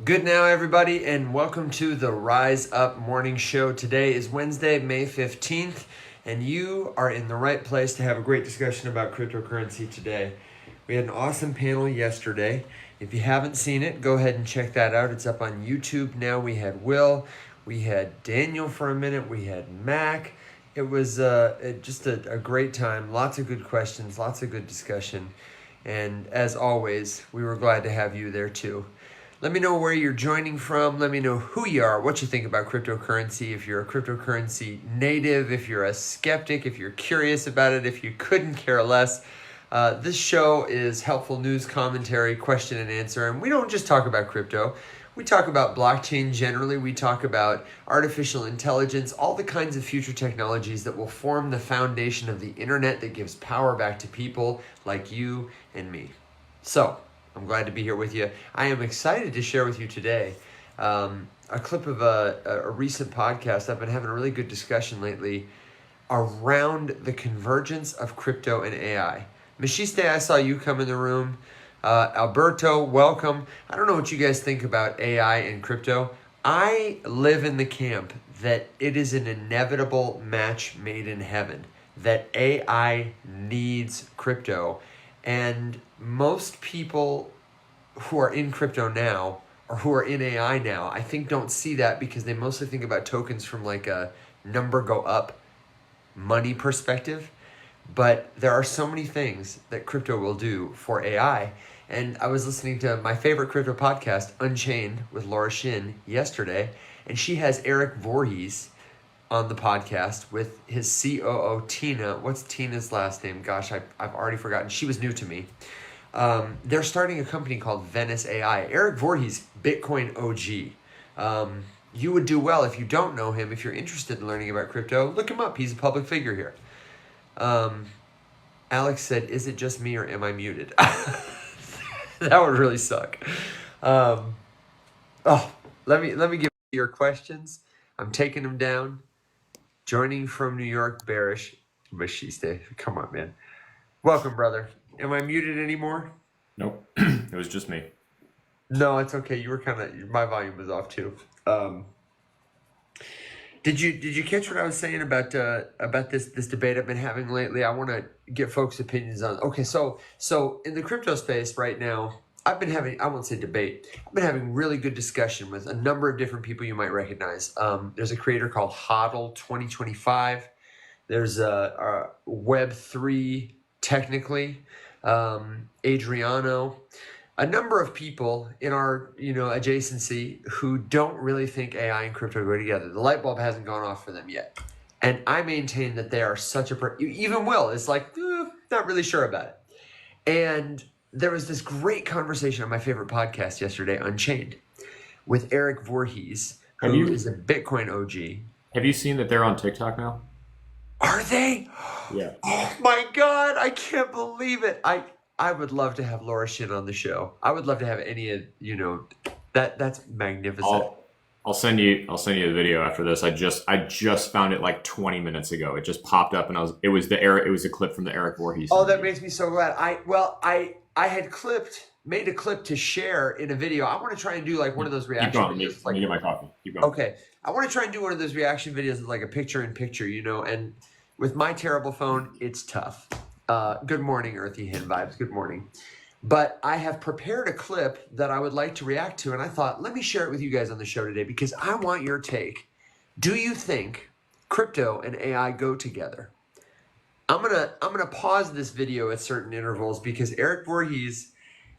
Good now, everybody, and welcome to the Rise Up Morning Show. Today is Wednesday, May 15th, and you are in the right place to have a great discussion about cryptocurrency today. We had an awesome panel yesterday. If you haven't seen it, go ahead and check that out. It's up on YouTube now. We had Will, we had Daniel for a minute, we had Mac. It was just a great time. Lots of good questions, lots of good discussion. And as always, we were glad to have you there too. Let me know where you're joining from. Let me know who you are, what you think about cryptocurrency, if you're a cryptocurrency native, if you're a skeptic, if you're curious about it, if you couldn't care less. This show is helpful news, commentary, question and answer. And we don't just talk about crypto. We talk about blockchain generally. We talk about artificial intelligence, all the kinds of future technologies that will form the foundation of the internet that gives power back to people like you and me. So, I'm glad to be here with you. I am excited to share with you today a clip of a recent podcast. I've been having a really good discussion lately around the convergence of crypto and AI. Machiste, I saw you come in the room. Alberto, welcome. I don't know what you guys think about AI and crypto. I live in the camp that it is an inevitable match made in heaven, that AI needs crypto. And most people who are in crypto now or who are in AI now, I think don't see that because they mostly think about tokens from like a number go up money perspective. But there are so many things that crypto will do for AI. And I was listening to my favorite crypto podcast, Unchained, with Laura Shin yesterday, and she has Eric Voorhees on the podcast with his COO, Tina. What's Tina's last name? Gosh, I've already forgotten. She was new to me. They're starting a company called Venice AI. Eric Voorhees, Bitcoin OG. You would do well if you don't know him. If you're interested in learning about crypto, look him up. He's a public figure here. Alex said, "Is it just me or am I muted?" That would really suck. Let me give you your questions. I'm taking them down. Joining from New York, Barish Machiste. Come on, man. Welcome, brother. Am I muted anymore? Nope. It was just me. No, it's okay. You were my volume was off too. Did you catch what I was saying about this debate I've been having lately? I want to get folks' opinions on. Okay, so in the crypto space right now, I've been having, I won't say debate, I've been having really good discussion with a number of different people you might recognize. There's a creator called Hodl 2025. There's a Web3 technically, Adriano. A number of people in our adjacency who don't really think AI and crypto go together. The light bulb hasn't gone off for them yet. And I maintain that they are such even Will is like, not really sure about it. And there was this great conversation on my favorite podcast yesterday, Unchained, with Eric Voorhees, who is a Bitcoin OG. Have you seen that they're on TikTok now? Are they? Yeah. Oh my God, I can't believe it. I would love to have Laura Shin on the show. I would love to have any of that's magnificent. I'll send you the video after this. I just found it like 20 minutes ago. It just popped up and it was a clip from the Eric Voorhees. Oh, that makes me so glad. I had made a clip to share in a video. I want to try and do like one of those reaction videos. Let me get my coffee. Keep going. Okay. I want to try and do one of those reaction videos with like a picture in picture, and with my terrible phone, it's tough. Good morning, Earthy Hen Vibes. Good morning. But I have prepared a clip that I would like to react to, and I thought, let me share it with you guys on the show today because I want your take. Do you think crypto and AI go together? I'm gonna pause this video at certain intervals because Eric Voorhees,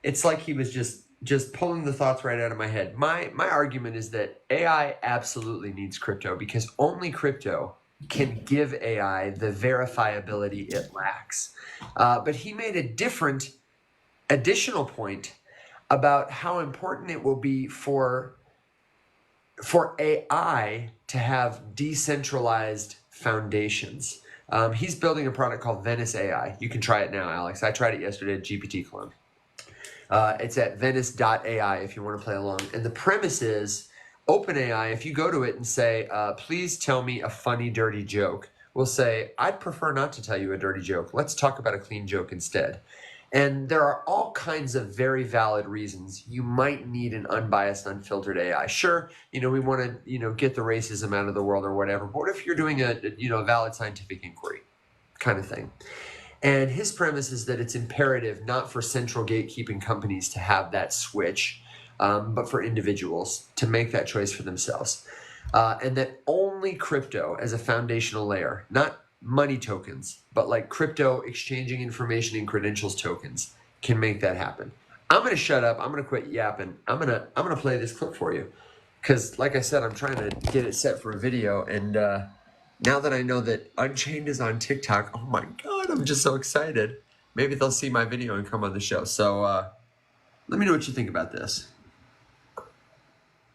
it's like he was just pulling the thoughts right out of my head. My argument is that AI absolutely needs crypto because only crypto can give AI the verifiability it lacks. But he made a different additional point about how important it will be for AI to have decentralized foundations. He's building a product called Venice AI. You can try it now, Alex. I tried it yesterday at GPT Clone. It's at venice.ai if you want to play along. And the premise is OpenAI, if you go to it and say, please tell me a funny, dirty joke, will say, I'd prefer not to tell you a dirty joke. Let's talk about a clean joke instead. And there are all kinds of very valid reasons you might need an unbiased, unfiltered AI. Sure, we want to, get the racism out of the world or whatever. But what if you're doing a valid scientific inquiry kind of thing? And his premise is that it's imperative not for central gatekeeping companies to have that switch, but for individuals to make that choice for themselves. And that only crypto as a foundational layer, not money tokens, but like crypto exchanging information and credentials tokens, can make that happen. I'm going to shut up. I'm going to quit yapping. I'm going to play this clip for you because, like I said, I'm trying to get it set for a video. And now that I know that Unchained is on TikTok, oh my God, I'm just so excited. Maybe they'll see my video and come on the show. So let me know what you think about this.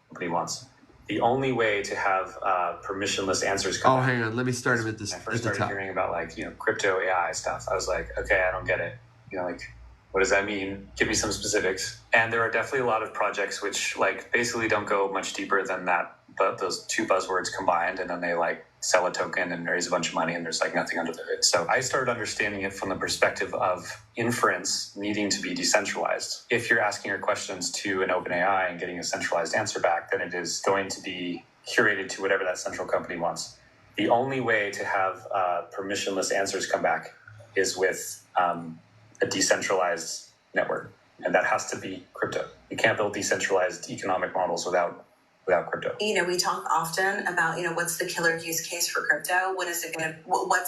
Company wants. The only way to have permissionless answers come. Oh, hang on. Let me start with this. When I first started hearing about crypto AI stuff, I was like, okay, I don't get it. What does that mean? Give me some specifics. And there are definitely a lot of projects which basically don't go much deeper than that, but those two buzzwords combined, and then they sell a token and raise a bunch of money, and there's nothing under the hood. So I started understanding it from the perspective of inference needing to be decentralized. If you're asking your questions to an open AI and getting a centralized answer back, then it is going to be curated to whatever that central company wants. The only way to have permissionless answers come back is with a decentralized network, and that has to be crypto. You can't build decentralized economic models without crypto. We talk often about, what's the killer use case for crypto? What's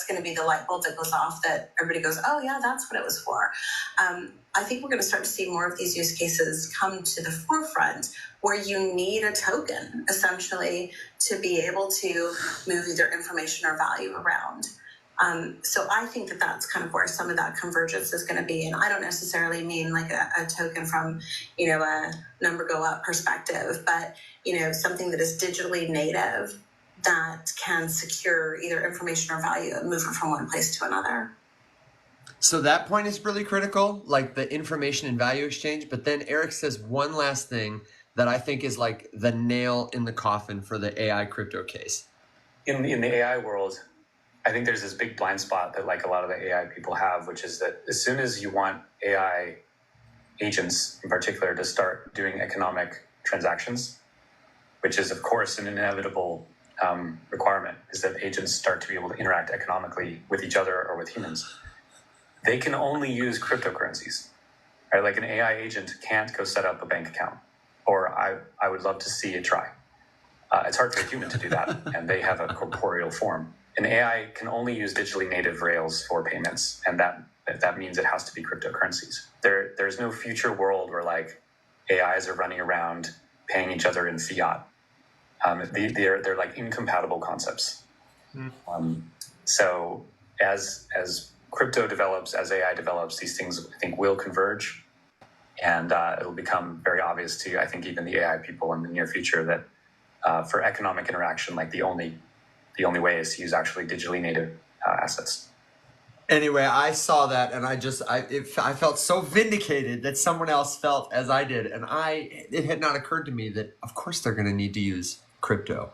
going to be the light bulb that goes off that everybody goes, oh yeah, that's what it was for. I think we're going to start to see more of these use cases come to the forefront where you need a token essentially to be able to move either information or value around. So I think that that's kind of where some of that convergence is going to be. And I don't necessarily mean a token from, a number go up perspective, but, something that is digitally native that can secure either information or value and move it from one place to another. So that point is really critical, the information and value exchange. But then Eric says one last thing that I think is the nail in the coffin for the AI crypto case. In the AI world, I think there's this big blind spot that a lot of the AI people have, which is that as soon as you want AI agents in particular to start doing economic transactions, which is of course an inevitable requirement, is that agents start to be able to interact economically with each other or with humans. They can only use cryptocurrencies, right? An AI agent can't go set up a bank account, or I would love to see it try. It's hard for a human to do that, and they have a corporeal form. An AI can only use digitally native rails for payments, and that means it has to be cryptocurrencies. There's no future world where AIs are running around paying each other in fiat. They're incompatible concepts. So as crypto develops, as AI develops, these things I think will converge, and it'll become very obvious to I think even the AI people in the near future that for economic interaction, the only way is to use actually digitally native assets. Anyway, I saw that and I felt so vindicated that someone else felt as I did. And it had not occurred to me that of course they're going to need to use crypto.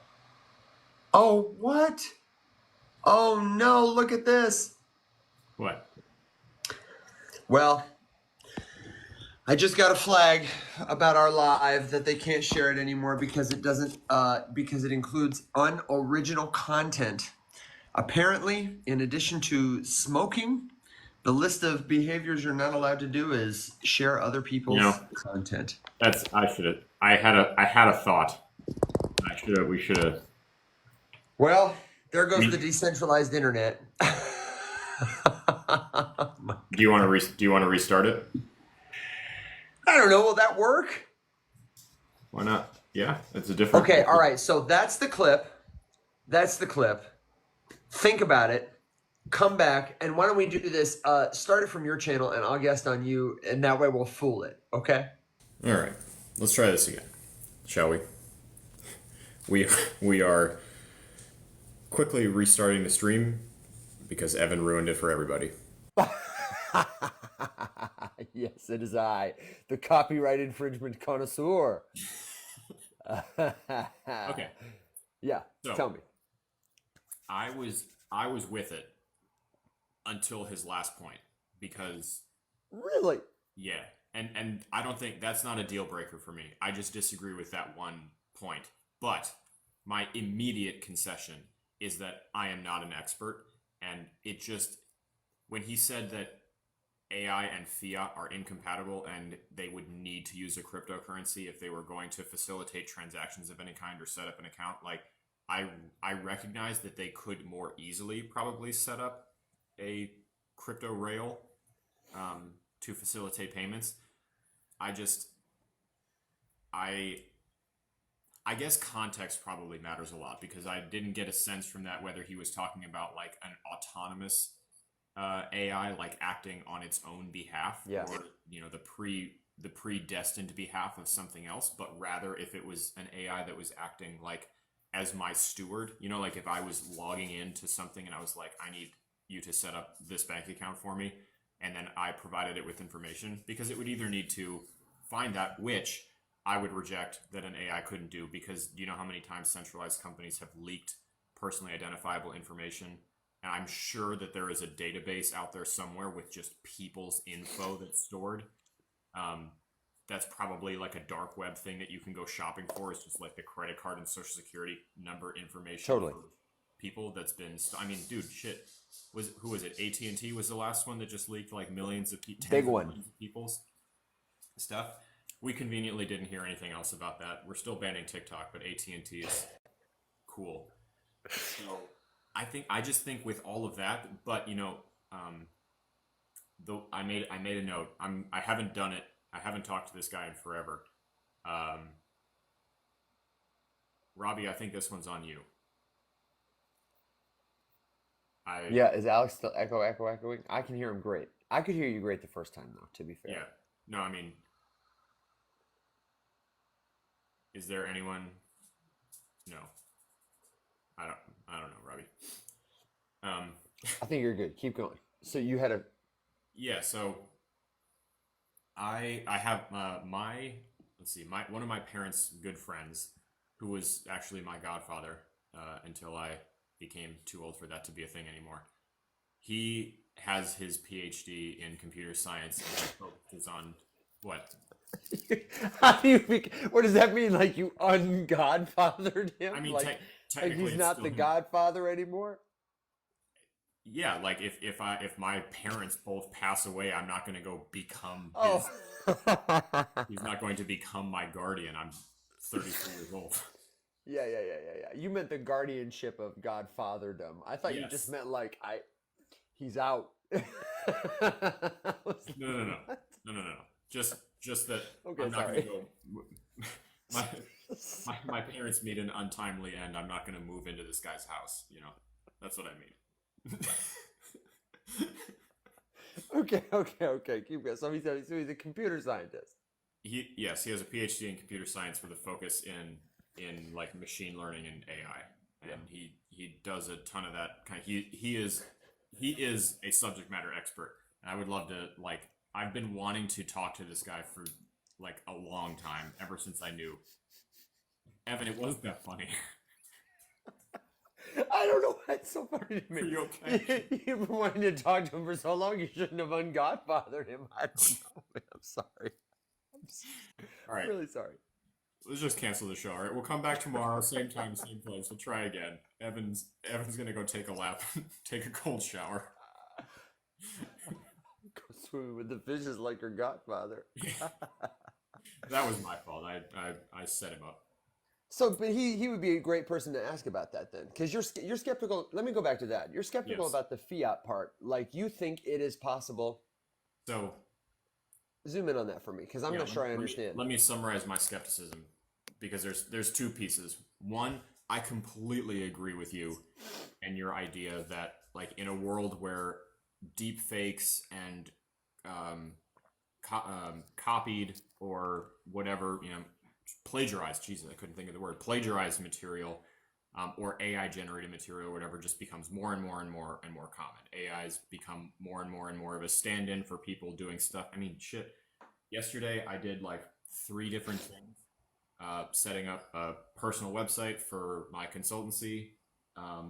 Oh, what? Oh no, look at this. What? Well, I just got a flag about our live that they can't share it anymore because it doesn't, because it includes unoriginal content. Apparently, in addition to smoking, the list of behaviors you're not allowed to do is share other people's content. I had a thought. We should have. Well, there goes the decentralized internet. Do you want to restart it? I don't know. Will that work? Why not? Yeah, it's a different. Okay, all right. So that's the clip. Think about it. Come back, and why don't we do this? Start it from your channel, and I'll guest on you, and that way we'll fool it. Okay? All right. Let's try this again, shall we? We are quickly restarting the stream because Evan ruined it for everybody. Yes, it is I, the copyright infringement connoisseur. Okay. Yeah, so, tell me. I was with it until his last point because Really? Yeah, and I don't think that's not a deal breaker for me. I just disagree with that one point. But my immediate concession is that I am not an expert, and it just when he said that AI and fiat are incompatible and they would need to use a cryptocurrency if they were going to facilitate transactions of any kind or set up an account, like I recognize that they could more easily probably set up a crypto rail to facilitate payments. I just I I guess context probably matters a lot because I didn't get a sense from that whether he was talking about like an autonomous AI like acting on its own behalf, Yeah. or the predestined behalf of something else, but rather if it was an AI that was acting like as my steward, like if I was logging into something and I was like, I need you to set up this bank account for me, and then I provided it with information, because it would either need to find that, which I would reject that an AI couldn't do, because do you know how many times centralized companies have leaked personally identifiable information? And I'm sure that there is a database out there somewhere with just people's info that's stored. That's probably like a dark web thing that you can go shopping for. It's just like the credit card and social security number information Totally. for people that's been. I mean, dude, shit. Who was it? AT&T was the last one that just leaked like millions of Big tens of one. millions of people's stuff. We conveniently didn't hear anything else about that. We're still banning TikTok, but AT&T is cool. So I just think with all of that, but though I made a note. I haven't done it. I haven't talked to this guy in forever. Um, Robbie, I think this one's on you. I Yeah, is Alex still echoing? I can hear him great. I could hear you great the first time though, to be fair. Yeah. No, I mean, is there anyone? No, I don't know, Robbie. Um, I think you're good. Keep going. So you had a yeah. So I have my let's see, my one of my parents' good friends, who was actually my godfather until I became too old for that to be a thing anymore. He has his PhD in computer science and he focuses on what? How do what does that mean? Like you ungodfathered I him? mean, Like technically, he's it's not still the him. godfather anymore? Yeah, like if my parents both pass away, I'm not going to go become Oh. his. He's not going to become my guardian. I'm 33 years old. Yeah. You meant the guardianship of godfatherdom. I thought you just Yes. meant like he's out. I was No, like, no, no, what? no, no, no, no. Just that Okay, I'm not going to sorry. go. My parents meet an untimely end. I'm not going to move into this guy's house. That's what I mean. Okay. Keep going. So he's a computer scientist. Yes, he has a PhD in computer science with a focus in like machine learning and AI, Yeah. and he does a ton of that kind. He is a subject matter expert, and I would love to like. I've been wanting to talk to this guy for like a long time, ever since I knew Evan. It wasn't that funny. I don't know why it's so funny to Are me. you okay? You've been wanting to talk to him for so long, you shouldn't have ungodfathered him. I don't know, man. I'm sorry. All I'm right, really sorry. let's just cancel the show. All right, we'll come back tomorrow, same time, same place. We'll try again. Evan's gonna go take a lap, take a cold shower. Go swimming with the fishes like your godfather. That was my fault. I set him up. So, but he would be a great person to ask about that then, because you're skeptical. Let me go back to that. You're skeptical Yes. about the fiat part. Like you think it is possible. So Zoom in on that for me, because I'm yeah, not sure I let me understand. let me summarize my skepticism, because there's two pieces. One, I completely agree with you and your idea that like in a world where deep fakes and um, copied or whatever, plagiarized. Jesus, I couldn't think of the word. Plagiarized material, or AI generated material, or whatever, just becomes more and more and more and more common. AIs become more and more of a stand-in for people doing stuff. I mean, shit. Yesterday, I did like three different things. Setting up a personal website for my consultancy,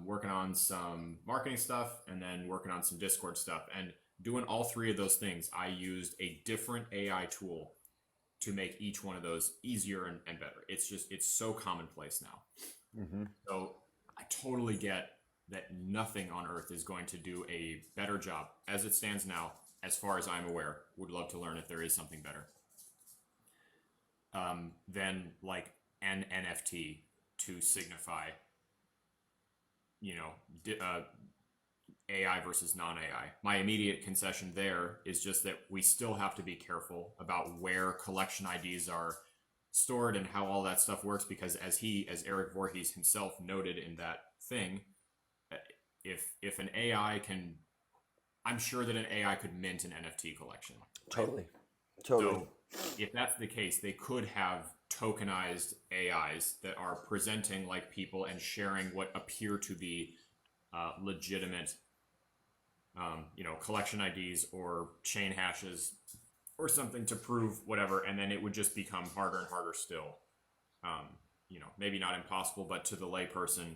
working on some marketing stuff, and then working on some Discord stuff. And doing all three of those things, I used a different AI tool to make each one of those easier and better. It's so commonplace now. Mm-hmm. So I totally get that nothing on earth is going to do a better job as it stands now, as far as I'm aware. Would love to learn if there is something better. Than like an NFT to signify, AI versus non-AI. My immediate concession there is just that we still have to be careful about where collection IDs are stored and how all that stuff works, because as Eric Voorhees himself noted in that thing, if an AI can, I'm sure that an AI could mint an NFT collection. Totally. So if that's the case, they could have tokenized AIs that are presenting like people and sharing what appear to be legitimate, collection IDs or chain hashes or something to prove whatever, and then it would just become harder and harder still. Maybe not impossible, but to the layperson.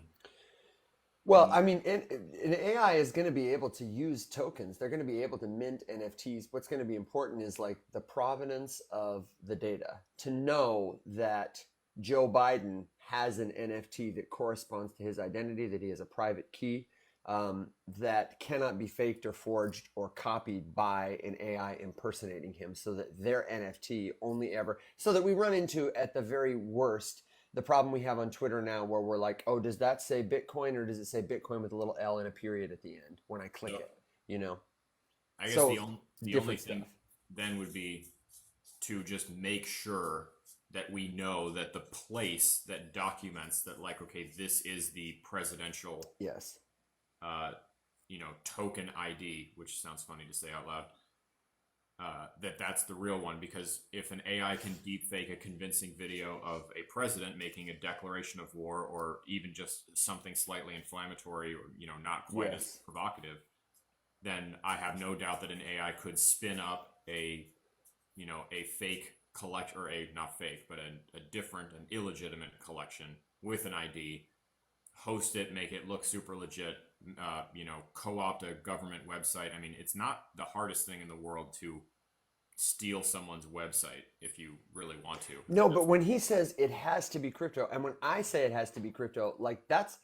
Well, I mean, an AI is going to be able to use tokens. They're going to be able to mint NFTs. What's going to be important is like the provenance of the data, to know that Joe Biden has an NFT that corresponds to his identity, that he has a private key, that cannot be faked or forged or copied by an AI impersonating him, so that their NFT only ever, so that we run into, at the very worst, the problem we have on Twitter now, where we're like, oh, does that say Bitcoin, or does it say Bitcoin with a little L and a period at the end when I click it? I guess the only thing then would be to just make sure that we know that the place that documents that, like, okay, this is the presidential token ID, which sounds funny to say out loud, that's the real one. Because if an AI can deepfake a convincing video of a president making a declaration of war, or even just something slightly inflammatory, or not quite as provocative, then I have no doubt that an AI could spin up a fake collect, or a not fake, but a different, an illegitimate collection with an ID, host it, make it look super legit, co-opt a government website. I mean, it's not the hardest thing in the world to steal someone's website if you really want to. No, but when he says it has to be crypto, and when I say it has to be crypto, like that's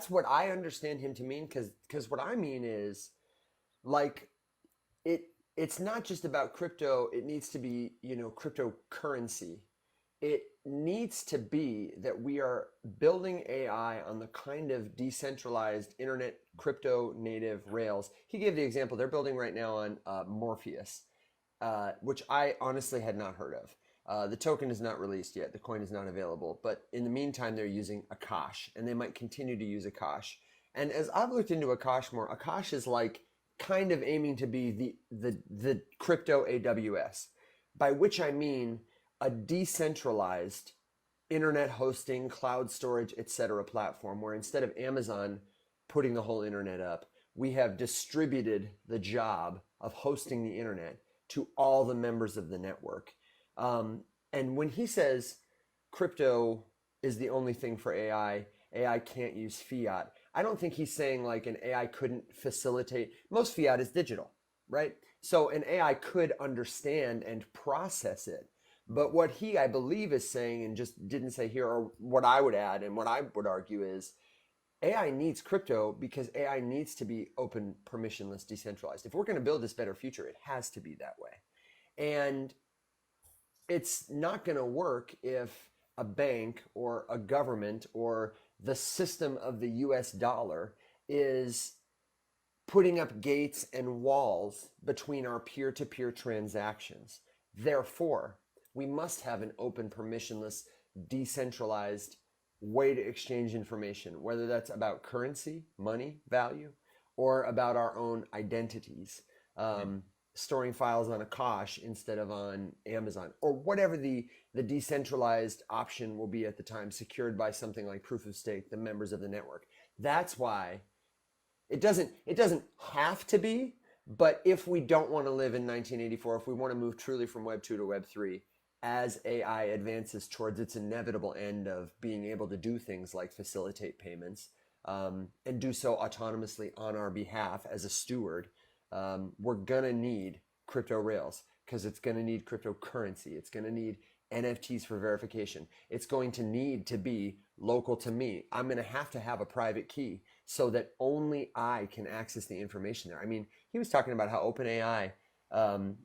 what I understand him to mean, because what I mean is, like, it's not just about crypto. It needs to be, cryptocurrency. It needs to be that we are building AI on the kind of decentralized internet crypto native rails. He gave the example they're building right now on Morpheus, which I honestly had not heard of. The token is not released yet. The coin is not available. But in the meantime, they're using Akash, and they might continue to use Akash. And as I've looked into Akash more, Akash is like kind of aiming to be the crypto AWS, by which I mean a decentralized internet hosting, cloud storage, etc. platform, where instead of Amazon putting the whole internet up, we have distributed the job of hosting the internet to all the members of the network. And when he says crypto is the only thing for AI, AI can't use fiat, I don't think he's saying like an AI couldn't facilitate. Most fiat is digital, right? So an AI could understand and process it. But what he, I believe, is saying, and just didn't say here, or what I would add and what I would argue is, AI needs crypto because AI needs to be open, permissionless, decentralized. If we're going to build this better future, it has to be that way. And it's not going to work if a bank or a government or the system of the US dollar is putting up gates and walls between our peer-to-peer transactions. Therefore, we must have an open, permissionless, decentralized way to exchange information, whether that's about currency, money, value, or about our own identities, storing files on Akash instead of on Amazon, or whatever the decentralized option will be at the time, secured by something like proof of stake, the members of the network. That's why it doesn't have to be, but if we don't want to live in 1984, if we want to move truly from Web 2 to Web 3, as AI advances towards its inevitable end of being able to do things like facilitate payments, and do so autonomously on our behalf as a steward, we're going to need crypto rails because it's going to need cryptocurrency. It's going to need NFTs for verification. It's going to need to be local to me. I'm going to have a private key so that only I can access the information there. I mean, he was talking about how OpenAI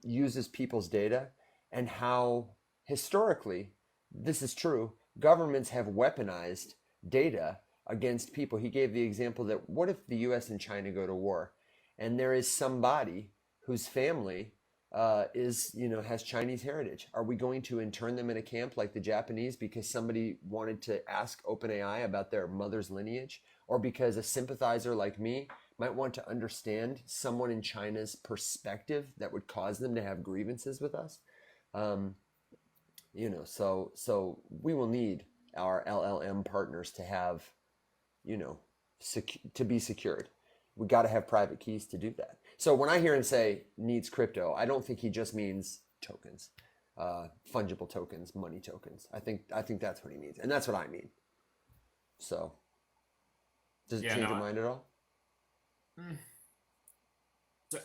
uses people's data and how historically, this is true, governments have weaponized data against people. He gave the example that what if the US and China go to war and there is somebody whose family has Chinese heritage? Are we going to intern them in a camp like the Japanese because somebody wanted to ask OpenAI about their mother's lineage, or because a sympathizer like me might want to understand someone in China's perspective that would cause them to have grievances with us? So we will need our LLM partners to have, to be secured. We got to have private keys to do that. So when I hear him say needs crypto, I don't think he just means tokens, fungible tokens, money tokens. I think that's what he means, and that's what I mean. So does it change your mind at all? So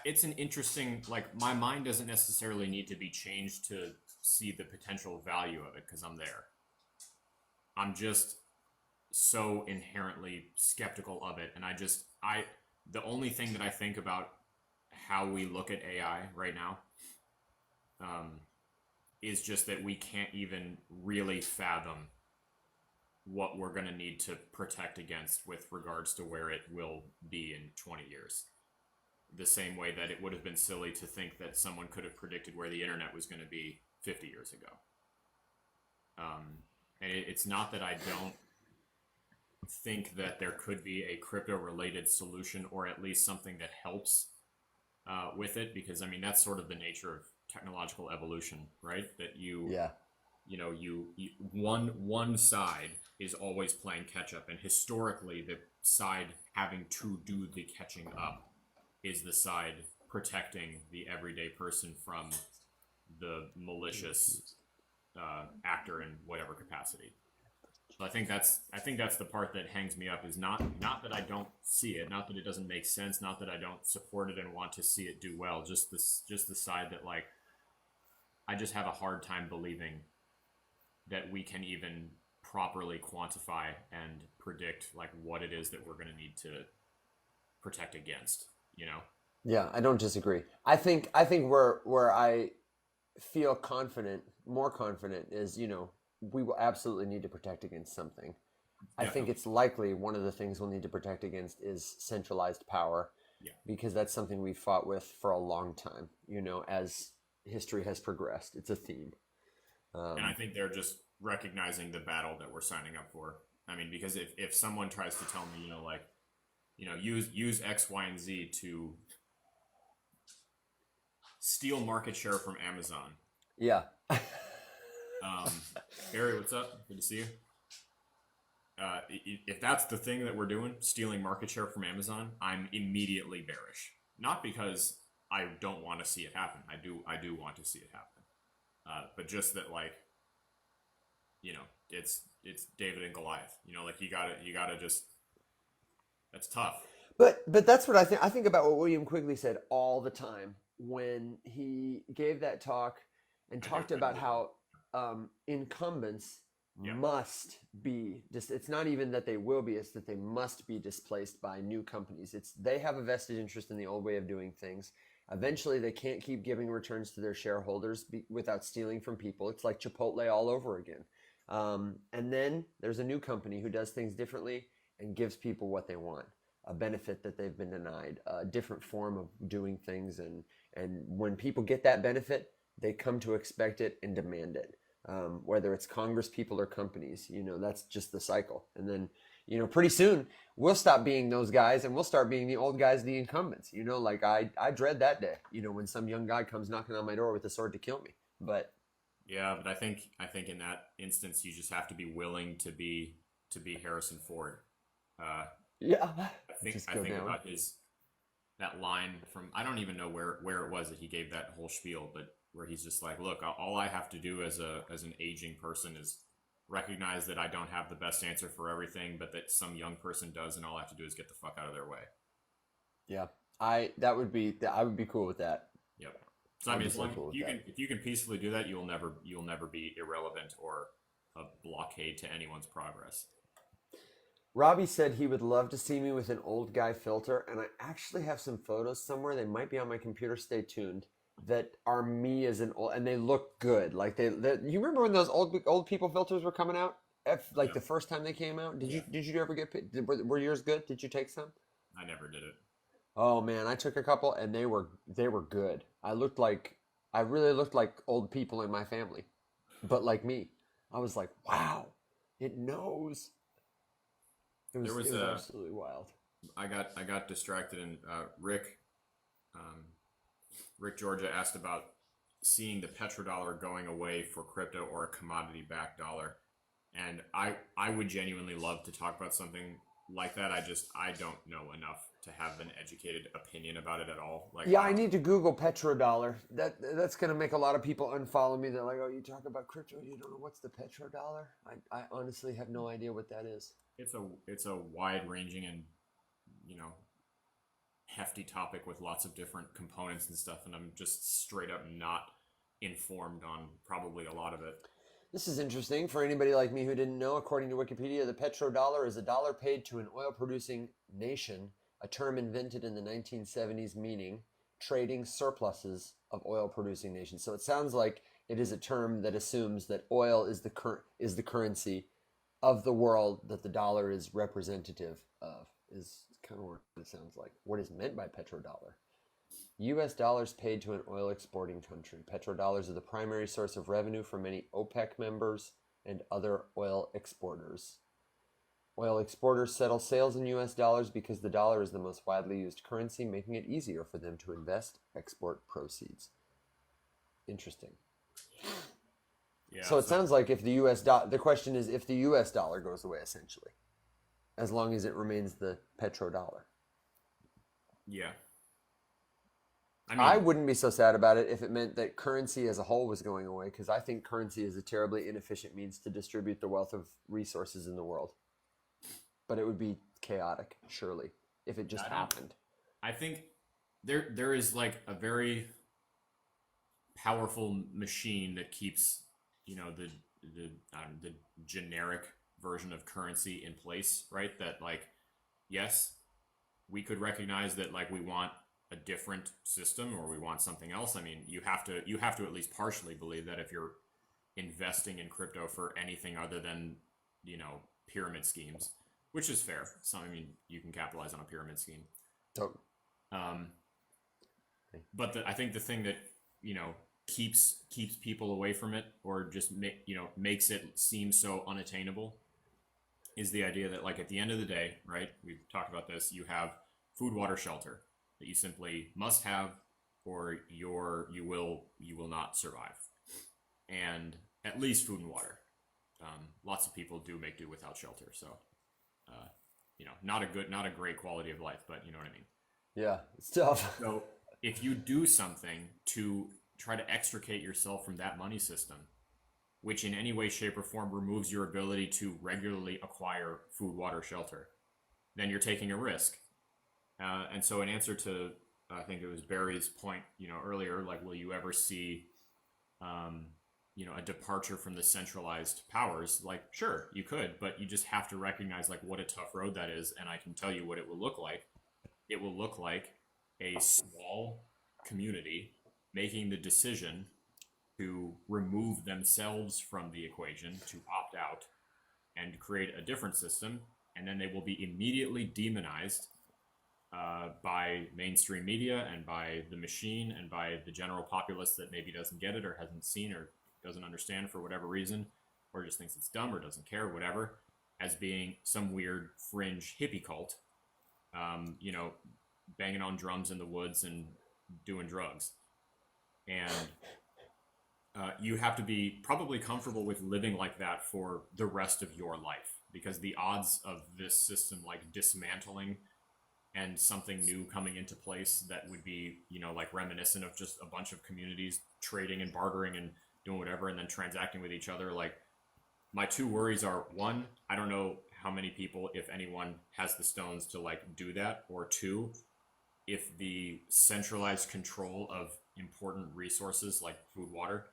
it's an interesting, like, my mind doesn't necessarily need to be changed to see the potential value of it because I'm there. I'm just so inherently skeptical of it, and the only thing that I think about how we look at AI right now is just that we can't even really fathom what we're going to need to protect against with regards to where it will be in 20 years. The same way that it would have been silly to think that someone could have predicted where the internet was going to be 50 years ago. And it's not that I don't think that there could be a crypto related solution, or at least something that helps with it, because I mean that's sort of the nature of technological evolution, right? That one side is always playing catch up, and historically the side having to do the catching up is the side protecting the everyday person from the malicious actor in whatever capacity. So I think that's the part that hangs me up, is not that I don't see it, not that it doesn't make sense, not that I don't support it and want to see it do well, just the side that, like, I just have a hard time believing that we can even properly quantify and predict like what it is that we're going to need to protect against, Yeah, I don't disagree. I think where I feel more confident is, we will absolutely need to protect against something. I think it's likely one of the things we'll need to protect against is centralized power, because that's something we've fought with for a long time, as history has progressed. It's a theme. And I think they're just recognizing the battle that we're signing up for. I mean, because if someone tries to tell me, use X, Y, and Z to steal market share from Amazon. Yeah. Barry, what's up? Good to see you. If that's the thing that we're doing, stealing market share from Amazon, I'm immediately bearish. Not because I don't want to see it happen. I do want to see it happen. But just that, like, it's David and Goliath. Like you gotta just. That's tough. But that's what I think. I think about what William Quigley said all the time when he gave that talk and talked about how incumbents must be it's not even that they will be, it's that they must be displaced by new companies. They have a vested interest in the old way of doing things. Eventually they can't keep giving returns to their shareholders without stealing from people. It's like Chipotle all over again. And then there's a new company who does things differently and gives people what they want, a benefit that they've been denied, a different form of doing things. And when people get that benefit, they come to expect it and demand it. Whether it's Congress people or companies, that's just the cycle. And then, pretty soon we'll stop being those guys and we'll start being the old guys, the incumbents, like I dread that day, when some young guy comes knocking on my door with a sword to kill me. But yeah, but I think in that instance, you just have to be willing to be Harrison Ford. I think about that line from, I don't even know where it was that he gave that whole spiel, but where he's just like, look, all I have to do as an aging person is recognize that I don't have the best answer for everything, but that some young person does, and all I have to do is get the fuck out of their way. Yeah. I would be cool with that. Yep. So I mean, I'd be as so long cool with you that. can, if you can peacefully do that, you'll never be irrelevant or a blockade to anyone's progress. Robbie said he would love to see me with an old guy filter, and I actually have some photos somewhere. They might be on my computer. Stay tuned. That are me as an old, and they look good. Like you remember when those old people filters were coming out? Yeah. The first time they came out. Yeah. Did you ever were yours good? Did you take some? I never did it. Oh man, I took a couple, and they were good. I really looked like old people in my family, but like me. I was like, wow, it knows. It was absolutely wild. I got distracted, and Rick Georgia asked about seeing the petrodollar going away for crypto or a commodity backed dollar, and I would genuinely love to talk about something like that. I don't know enough to have an educated opinion about it at all. Like, yeah, I need to Google petrodollar. That's gonna make a lot of people unfollow me. They're like, "Oh, you talk about crypto, you don't know what's the petrodollar?" I honestly have no idea what that is. It's a wide ranging and, you know, hefty topic with lots of different components and stuff, and I'm just straight up not informed on probably a lot of it. This is interesting for anybody like me who didn't know. According to Wikipedia, the petrodollar is a dollar paid to an oil-producing nation, a term invented in the 1970s, meaning trading surpluses of oil-producing nations. So it sounds like it is a term that assumes that oil is the currency of the world that the dollar is representative of. Is kind of what it sounds like. What is meant by petrodollar? U.S. dollars paid to an oil exporting country. Petrodollars are the primary source of revenue for many OPEC members and other oil exporters. Oil exporters settle sales in U.S. dollars because the dollar is the most widely used currency, making it easier for them to invest export proceeds. Interesting. Yeah. So it sounds like if the the question is if the U.S. dollar goes away, essentially, as long as it remains the petrodollar. Yeah. I wouldn't be so sad about it if it meant that currency as a whole was going away, because I think currency is a terribly inefficient means to distribute the wealth of resources in the world. But it would be chaotic, surely, if it just happened. I think there is like a very powerful machine that keeps, you know, the generic version of currency in place, right? That, like, yes, we could recognize that, like, we want a different system or we want something else. I mean, you have to at least partially believe that if you're investing in crypto for anything other than, you know, pyramid schemes, which is fair. So I mean, you can capitalize on a pyramid scheme. Totally. But I think the thing that, you know, keeps people away from it, or just makes it seem so unattainable, is the idea that, like, at the end of the day, right? We've talked about this. You have food, water, shelter that you simply must have, or you will not survive. And at least food and water. Lots of people do make do without shelter, so you know, not a great quality of life, but you know what I mean. Yeah, it's tough. So if you do something to try to extricate yourself from that money system, which in any way, shape, or form removes your ability to regularly acquire food, water, shelter, then you're taking a risk. And so in answer to, I think it was Barry's point, you know, earlier, like, will you ever see, you know, a departure from the centralized powers? Like, sure, you could, but you just have to recognize, like, what a tough road that is. And I can tell you what it will look like. It will look like a small community making the decision to remove themselves from the equation, to opt out and create a different system. And then they will be immediately demonized by mainstream media and by the machine and by the general populace that maybe doesn't get it or hasn't seen or doesn't understand for whatever reason, or just thinks it's dumb or doesn't care, whatever, as being some weird fringe hippie cult, you know, banging on drums in the woods and doing drugs. And you have to be probably comfortable with living like that for the rest of your life, because the odds of this system, like, dismantling and something new coming into place that would be, you know, like, reminiscent of just a bunch of communities trading and bartering and doing whatever and then transacting with each other. Like, my two worries are, one, I don't know how many people, if anyone, has the stones to, like, do that, or two, if the centralized control of important resources like food, water,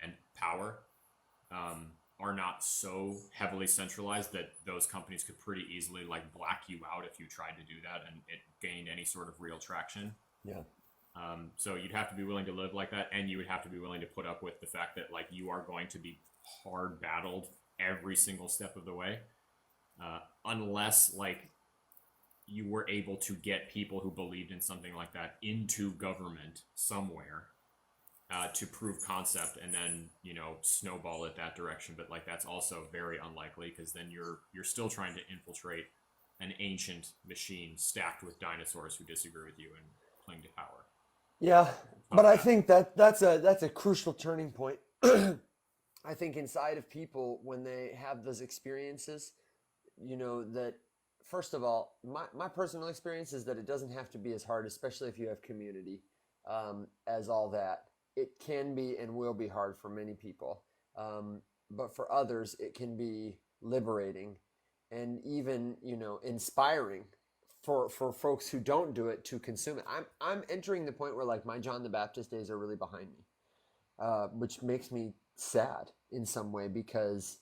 and power are not so heavily centralized that those companies could pretty easily like black you out if you tried to do that and it gained any sort of real traction. Yeah. So you'd have to be willing to live like that, and you would have to be willing to put up with the fact that like you are going to be hard battled every single step of the way, unless like you were able to get people who believed in something like that into government somewhere to prove concept, and then snowball it that direction. But like that's also very unlikely, because then you're still trying to infiltrate an ancient machine stacked with dinosaurs who disagree with you and cling to power. Yeah, but I think that's a crucial turning point. I think inside of people, when they have those experiences, that first of all, my personal experience is that it doesn't have to be as hard, especially if you have community, as all that. It can be and will be hard for many people, but for others, it can be liberating and even inspiring for folks who don't do it to consume it. I'm entering the point where like my John the Baptist days are really behind me, which makes me sad in some way, because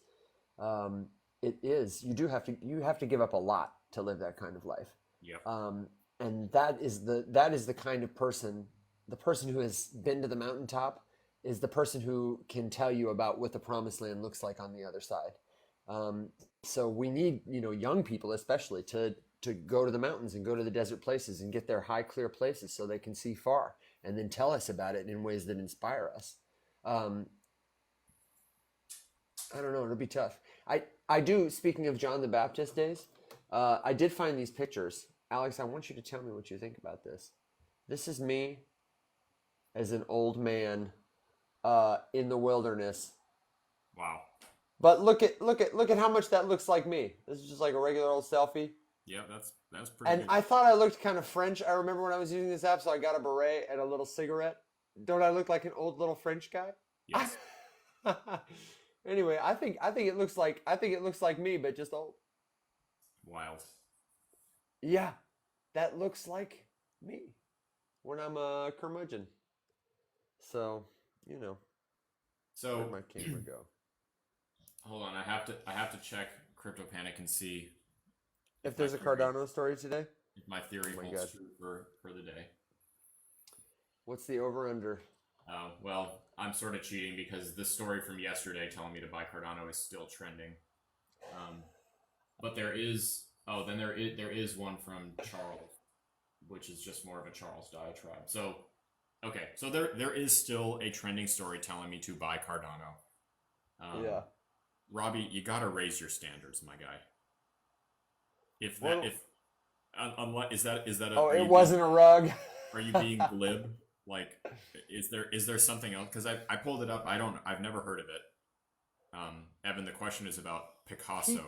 it is, you have to give up a lot to live that kind of life. Yep. And that is the kind of person, the person who has been to the mountaintop is the person who can tell you about what the promised land looks like on the other side. So we need, young people especially to go to the mountains and go to the desert places and get their high, clear places so they can see far, and then tell us about it in ways that inspire us. I don't know. It'll be tough. I do, speaking of John the Baptist days, I did find these pictures. Alex, I want you to tell me what you think about this. This is me as an old man in the wilderness. Wow. But look at how much that looks like me. This is just like a regular old selfie. Yeah, that's pretty And good. I thought I looked kind of French. I remember when I was using this app, so I got a beret and a little cigarette. Don't I look like an old little French guy? Yes. Anyway, I think it looks like me, but just old. Wild. Yeah, that looks like me when I'm a curmudgeon. So So where'd my camera go? hold on, I have to check Crypto Panic and see If there's a Cardano story today, if my theory Oh my holds God. true for the day. what's the over under? Well, I'm sort of cheating because the story from yesterday telling me to buy Cardano is still trending. But there is one from Charles, which is just more of a Charles diatribe. So, okay, so there is still a trending story telling me to buy Cardano. Yeah. Robbie, you gotta raise your standards, my guy. Is that Oh, it wasn't a rug. Are you being glib? Like, is there something else? Because I pulled it up. I've never heard of it. Evan, the question is about Picasso.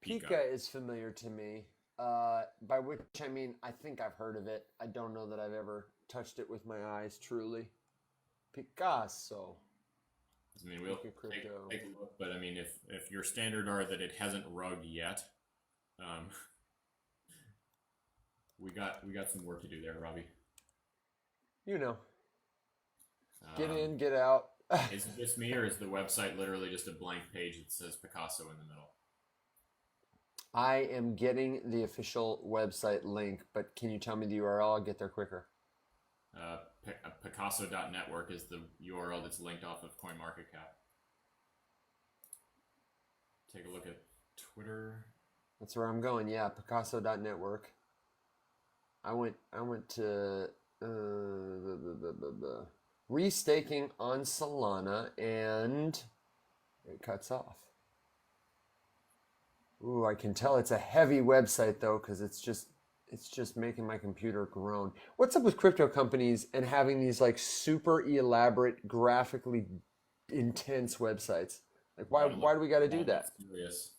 Pika is familiar to me. By which I mean I think I've heard of it. I don't know that I've ever touched it with my eyes truly. Picasso. I mean, we'll take a look. But I mean, if your standard are that it hasn't rugged yet, we got some work to do there, Robbie. Get in, get out. Is it just me, or is the website literally just a blank page that says Picasso in the middle? I am getting the official website link, but can you tell me the URL? I'll get there quicker. Picasso.network is the URL that's linked off of CoinMarketCap. Take a look at Twitter. That's where I'm going. Yeah, Picasso.network. I went to restaking on Solana, and it cuts off. Ooh, I can tell it's a heavy website though, because it's just making my computer groan. What's up with crypto companies and having these like super elaborate, graphically intense websites? Like why do we got to do that? Serious.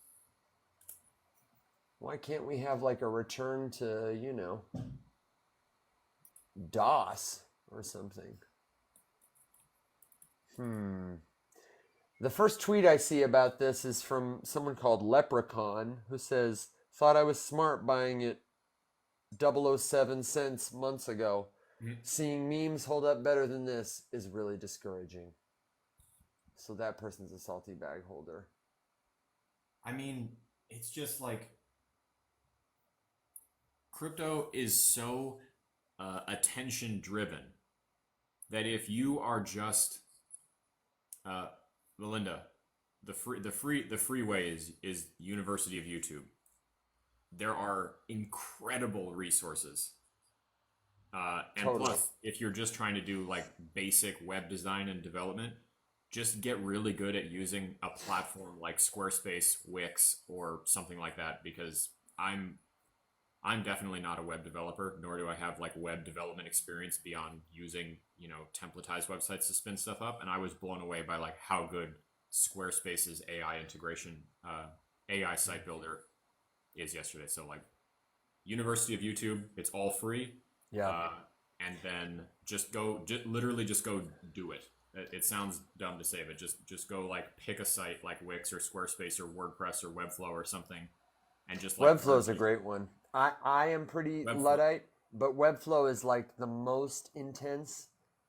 Why can't we have like a return to, DOS or something? The first tweet I see about this is from someone called Leprechaun, who says, "Thought I was smart buying it 0.007 months ago. Mhm. Seeing memes hold up better than this is really discouraging. So that person's a salty bag holder. I mean, it's just like crypto is so attention driven that if you are just Melinda, the freeway is University of YouTube. There are incredible resources. And Totally. plus, if you're just trying to do like basic web design and development, just get really good at using a platform like Squarespace, Wix, or something like that. Because I'm definitely not a web developer, nor do I have like web development experience beyond using, templatized websites to spin stuff up. And I was blown away by like how good Squarespace's AI integration, AI site builder is yesterday. So like University of YouTube, it's all free. Yeah. And then literally just go do it. It sounds dumb to say, but just go like pick a site like Wix or Squarespace or WordPress or Webflow or something, and just like Webflow is a great one. I am pretty Webflow. Luddite, but Webflow is like the most intense,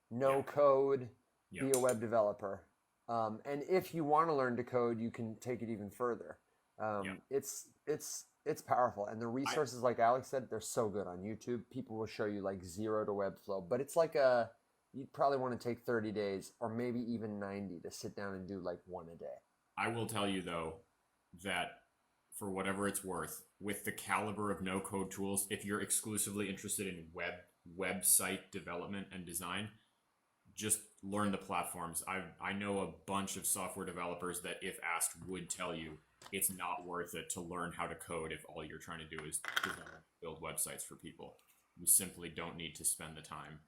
no code, be a web developer. And if you want to learn to code, you can take it even further. It's powerful, and the resources, like Alex said, they're so good on YouTube. People will show you like 0 to Webflow, but it's like you'd probably want to take 30 days or maybe even 90 to sit down and do like one a day. I will tell you though that for whatever it's worth, with the caliber of no code tools, if you're exclusively interested in website development and design, just learn the platforms. I know a bunch of software developers that, if asked, would tell you it's not worth it to learn how to code if all you're trying to do is build websites for people. You simply don't need to spend the time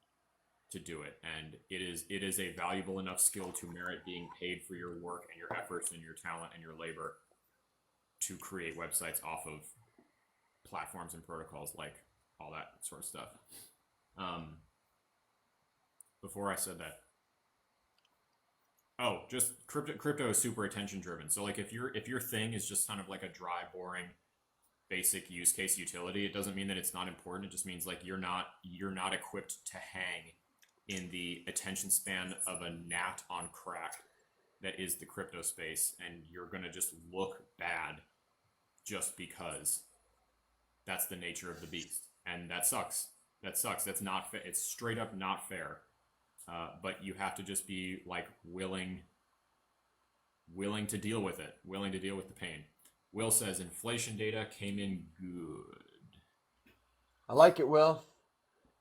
to do it. And it is a valuable enough skill to merit being paid for your work and your efforts and your talent and your labor to create websites off of platforms and protocols, like all that sort of stuff. Before I said that, just crypto is super attention driven. So like if your thing is just kind of like a dry, boring, basic use case utility, it doesn't mean that it's not important. It just means like you're not equipped to hang in the attention span of a gnat on crack that is the crypto space, and you're gonna just look bad just because that's the nature of the beast, and that sucks. That's not fair. It's straight up not fair. But you have to just be like willing to deal with it, willing to deal with the pain. Will says inflation data came in good. I like it, Will.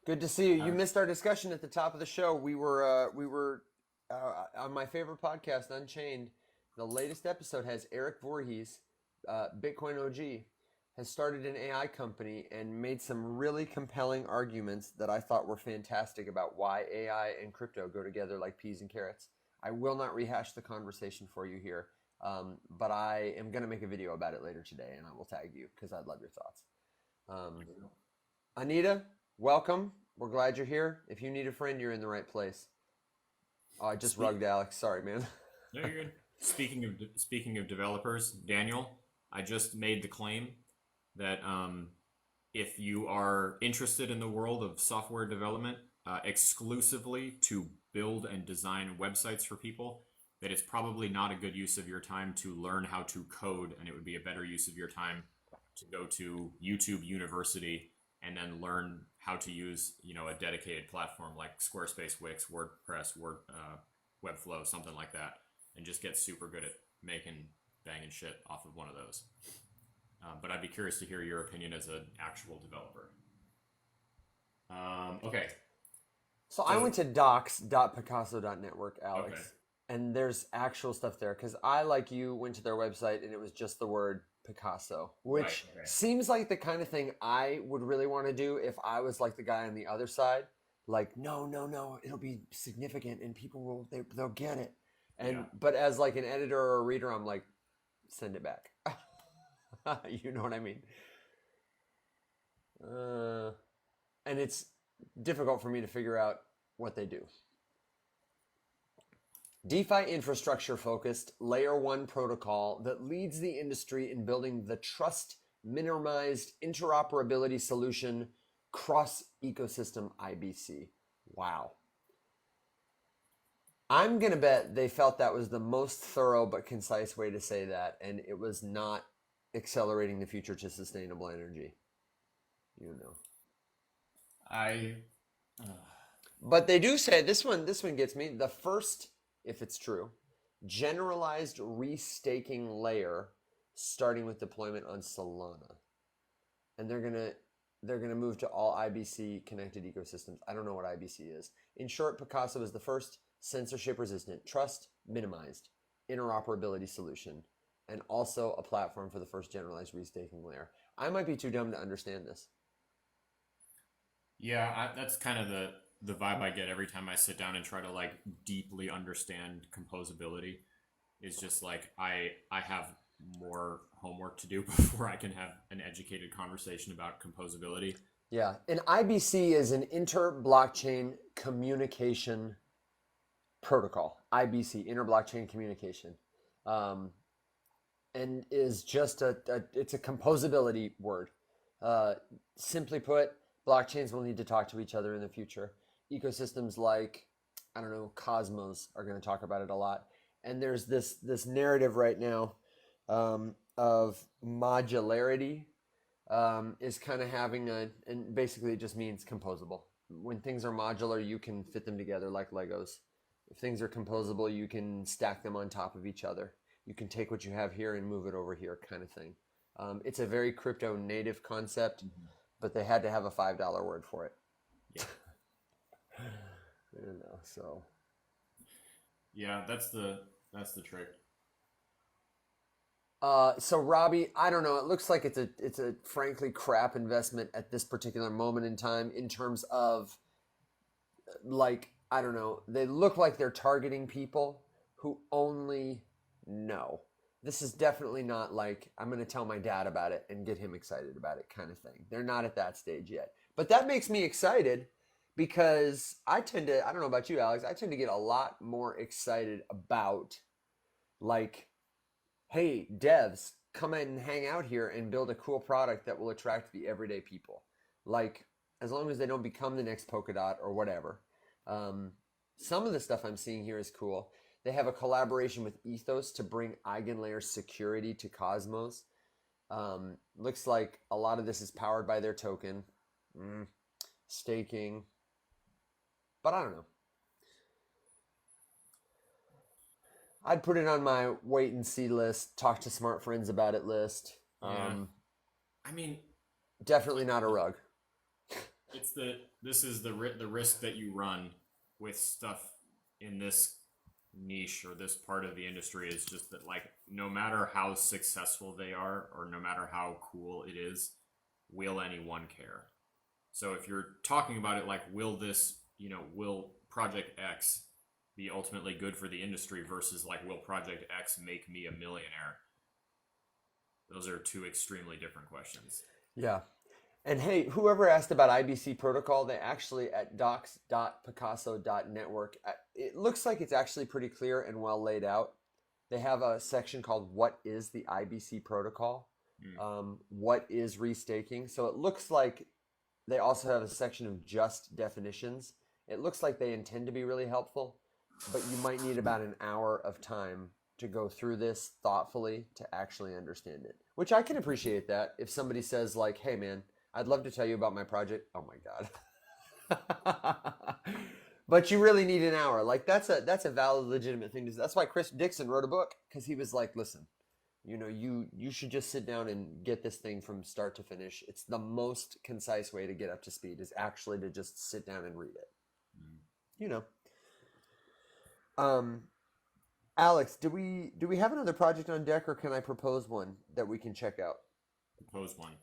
Good to see you. You missed our discussion at the top of the show. We were on my favorite podcast, Unchained. The latest episode has Eric Voorhees, Bitcoin OG, has started an AI company and made some really compelling arguments that I thought were fantastic about why AI and crypto go together like peas and carrots. I will not rehash the conversation for you here, but I am going to make a video about it later today, and I will tag you because I'd love your thoughts. Anita, welcome. We're glad you're here. If you need a friend, you're in the right place. Oh, I just rugged Alex. Sorry, man. No, you're good. Speaking of developers, Daniel, I just made the claim that if you are interested in the world of software development exclusively to build and design websites for people, that it's probably not a good use of your time to learn how to code, and it would be a better use of your time to go to YouTube University and then learn how to use, a dedicated platform like Squarespace, Wix, WordPress, Webflow, something like that, and just get super good at making banging shit off of one of those. But I'd be curious to hear your opinion as an actual developer. Okay. So I went to docs.picasso.network, Alex, Okay. and there's actual stuff there because I, like you, went to their website and it was just the word Picasso, which seems like the kind of thing I would really want to do if I was like the guy on the other side. Like, no, it'll be significant and people they'll get it. But as like an editor or a reader, I'm like, send it back. You know what I mean? And it's difficult for me to figure out what they do. DeFi infrastructure focused layer 1 protocol that leads the industry in building the trust minimized interoperability solution cross ecosystem IBC. Wow. I'm going to bet they felt that was the most thorough but concise way to say that, and it was not accelerating the future to sustainable energy. You know. But they do say, this one gets me, the first, if it's true, generalized restaking layer starting with deployment on Solana. And they're gonna move to all IBC connected ecosystems. I don't know what IBC is. In short, Picasso is the first censorship resistant, trust minimized interoperability solution, and also a platform for the first generalized restaking layer. I might be too dumb to understand this. Yeah, that's kind of the vibe I get every time I sit down and try to like deeply understand composability. Is just like I have more homework to do before I can have an educated conversation about composability. Yeah, an IBC is an inter-blockchain communication protocol. IBC, inter-blockchain communication, and is just it's a composability word. Simply put, blockchains will need to talk to each other in the future. Ecosystems like, I don't know, Cosmos are going to talk about it a lot. And there's this narrative right now of modularity is kind of having and basically it just means composable. When things are modular, you can fit them together like Legos. If things are composable, you can stack them on top of each other. You can take what you have here and move it over here, kind of thing. It's a very crypto native concept, but they had to have a $5 word for it. Yeah. I don't know, so. Yeah, that's the trick. So Robbie, I don't know. It looks like it's a frankly crap investment at this particular moment in time in terms of, like, I don't know. They look like they're targeting people who only know. This is definitely not like, I'm going to tell my dad about it and get him excited about it kind of thing. They're not at that stage yet. But that makes me excited because I don't know about you, Alex, I tend to get a lot more excited about, like, hey, devs, come in and hang out here and build a cool product that will attract the everyday people. Like, as long as they don't become the next Polkadot or whatever. Some of the stuff I'm seeing here is cool. They have a collaboration with Ethos to bring EigenLayer security to Cosmos. Looks like a lot of this is powered by their token. Staking. But I don't know. I'd put it on my wait and see list, talk to smart friends about it list. Yeah. I mean, definitely not a rug. This is the risk that you run with stuff in this niche or this part of the industry is just that, like, no matter how successful they are or no matter how cool it is, will anyone care? So if you're talking about it like, will Project X be ultimately good for the industry versus like, will Project X make me a millionaire? Those are two extremely different questions. Yeah. And hey, whoever asked about IBC protocol, they actually at docs.picasso.network, it looks like it's actually pretty clear and well laid out. They have a section called What is the IBC protocol? What is restaking? So it looks like they also have a section of just definitions. It looks like they intend to be really helpful, but you might need about an hour of time to go through this thoughtfully to actually understand it, which I can appreciate that. If somebody says like, hey man, I'd love to tell you about my project. Oh my God. But you really need an hour. Like that's a valid, legitimate thing to do. That's why Chris Dixon wrote a book, because he was like, listen, you should just sit down and get this thing from start to finish. It's the most concise way to get up to speed is actually to just sit down and read it. Alex, do we have another project on deck, or can I propose one that we can check out? Propose one.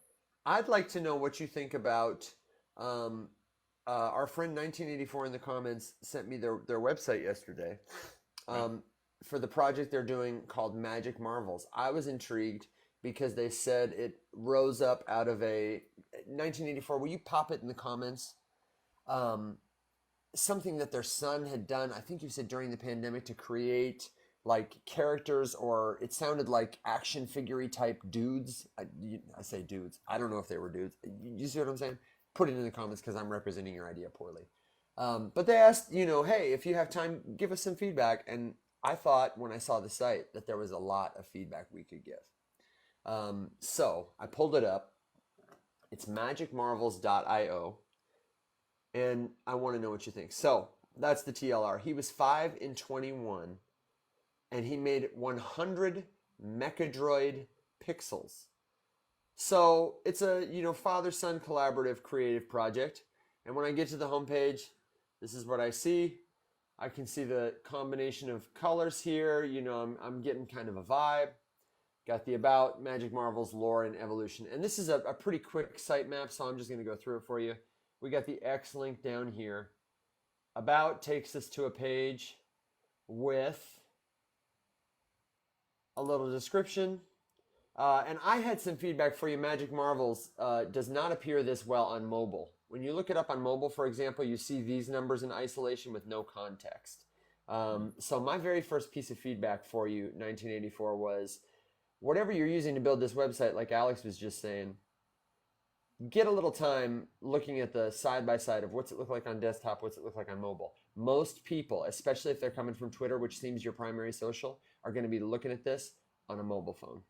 I'd like to know what you think about our friend 1984 in the comments sent me their website yesterday for the project they're doing called Magic Marvels. I was intrigued because they said it rose up out of a 1984. Will you pop it in the comments? Something that their son had done, I think you said during the pandemic, to create like characters, or it sounded like action figure type dudes. I say dudes. I don't know if they were dudes. You see what I'm saying? put it in the comments because I'm representing your idea poorly. But they asked, hey, if you have time, give us some feedback. And I thought when I saw the site that there was a lot of feedback we could give. So I pulled it up. It's magicmarvels.io. And I want to know what you think. So that's the TLR. He was 5 in 21, and he made 100 Mechadroid pixels. So it's a father-son collaborative creative project. And when I get to the homepage, this is what I see. I can see the combination of colors here. I'm getting kind of a vibe. Got the about, Magic Marvels, lore, and evolution. And this is a pretty quick sitemap, so I'm just going to go through it for you. We got the X link down here. About takes us to a page with a little description. And I had some feedback for you. Magic Marvels does not appear this well on mobile. When you look it up on mobile, for example, you see these numbers in isolation with no context. So my very first piece of feedback for you, 1984, was whatever you're using to build this website, like Alex was just saying, get a little time looking at the side-by-side of what's it look like on desktop, what's it look like on mobile. Most people, especially if they're coming from Twitter, which seems your primary social, are going to be looking at this on a mobile phone.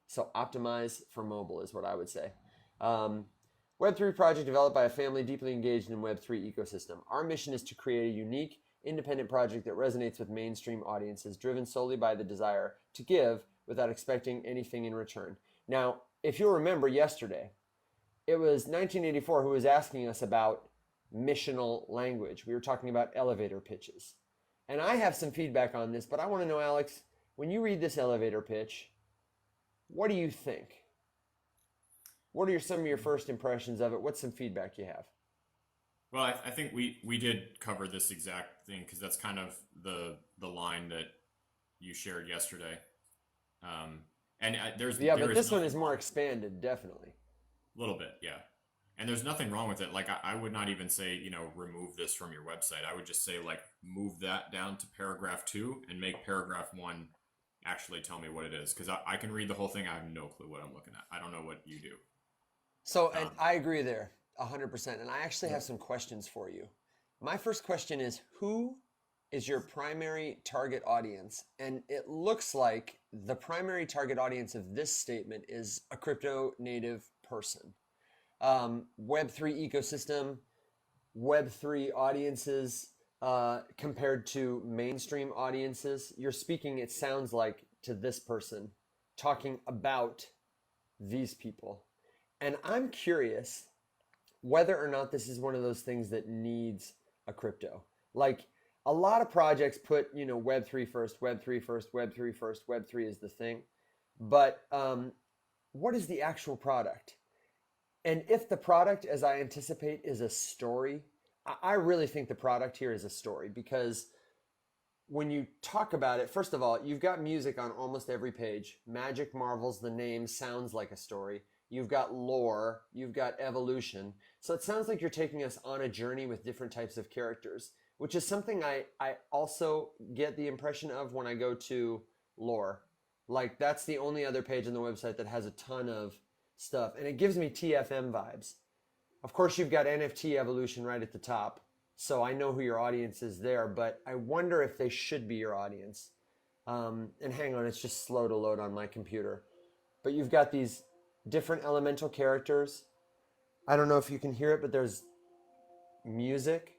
So optimize for mobile is what I would say. Web3 project developed by a family deeply engaged in Web3 ecosystem. Our mission is to create a unique, independent project that resonates with mainstream audiences, driven solely by the desire to give without expecting anything in return. Now, if you'll remember yesterday, it was 1984 who was asking us about missional language. We were talking about elevator pitches. And I have some feedback on this, but I want to know, Alex, when you read this elevator pitch, what do you think? What are some of your first impressions of it? What's some feedback you have? Well, I think we did cover this exact thing because that's kind of the line that you shared yesterday. But this one is more expanded, definitely. A little bit, yeah. And there's nothing wrong with it. Like I would not even say, remove this from your website. I would just say move that down to paragraph 2 and make paragraph 1 actually tell me what it is. Because I can read the whole thing. I have no clue what I'm looking at. I don't know what you do. So and I agree there 100%. And I actually have some questions for you. My first question is, who is your primary target audience? And it looks like the primary target audience of this statement is a crypto native person. Web3 ecosystem, Web3 audiences compared to mainstream audiences. You're speaking, it sounds like, to this person, talking about these people. And I'm curious whether or not this is one of those things that needs a crypto. Like a lot of projects put, Web3 first, Web3 first, Web3 first, Web3 is the thing. But what is the actual product? And if the product, as I anticipate, is a story, I really think the product here is a story, because when you talk about it, first of all, you've got music on almost every page. Magic Marvels, the name sounds like a story. You've got lore, you've got evolution. So it sounds like you're taking us on a journey with different types of characters, which is something I also get the impression of when I go to lore. Like that's the only other page on the website that has a ton of stuff. And it gives me TFM vibes. Of course, you've got NFT evolution right at the top. So I know who your audience is there, but I wonder if they should be your audience. And hang on, it's just slow to load on my computer. But you've got these different elemental characters. I don't know if you can hear it, but there's music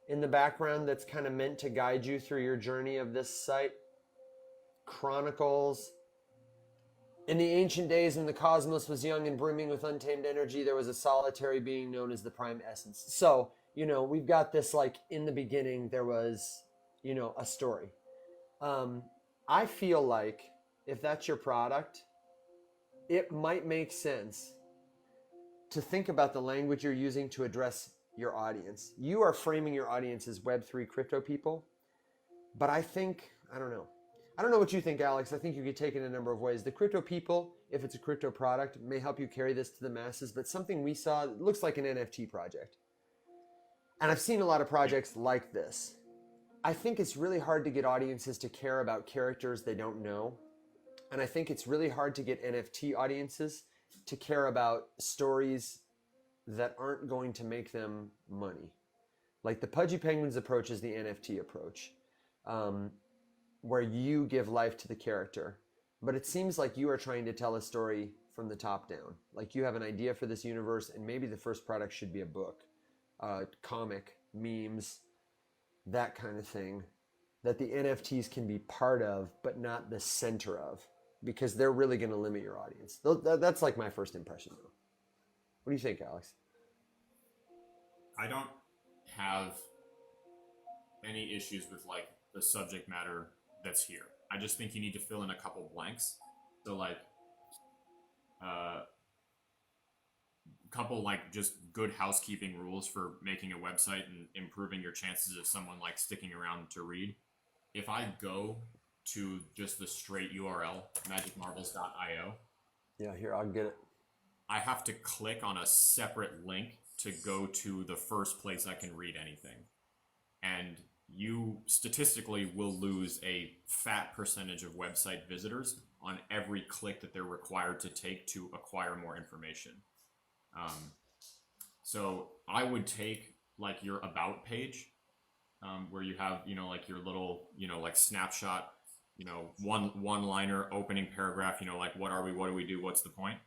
in the background that's kind of meant to guide you through your journey of this site. Chronicles. In the ancient days when the cosmos was young and brimming with untamed energy, there was a solitary being known as the prime essence. So, we've got this in the beginning, there was, a story. I feel like if that's your product, it might make sense to think about the language you're using to address your audience. You are framing your audience as Web3 crypto people, but I don't know. I don't know what you think, Alex. I think you could take it in a number of ways. The crypto people, if it's a crypto product, may help you carry this to the masses, but something we saw looks like an NFT project. And I've seen a lot of projects like this. I think it's really hard to get audiences to care about characters they don't know. And I think it's really hard to get NFT audiences to care about stories that aren't going to make them money. Like the Pudgy Penguins approach is the NFT approach, where you give life to the character. But it seems like you are trying to tell a story from the top down. Like you have an idea for this universe, and maybe the first product should be a book, comic, memes, that kind of thing, that the NFTs can be part of, but not the center of, because they're really going to limit your audience. That's like my first impression, though. What do you think, Alex? I don't have any issues with like the subject matter that's here. I just think you need to fill in a couple blanks. So like couple like just good housekeeping rules for making a website and improving your chances of someone like sticking around to read. If I go to just the straight URL, magicmarbles.io, Yeah, here, I'll get it. I have to click on a separate link to go to the first place I can read anything. And you statistically will lose a fat percentage of website visitors on every click that they're required to take to acquire more information. So I would take like your about page, where you have, like your little, like snapshot, one liner opening paragraph, like what are we, what do we do, what's the point?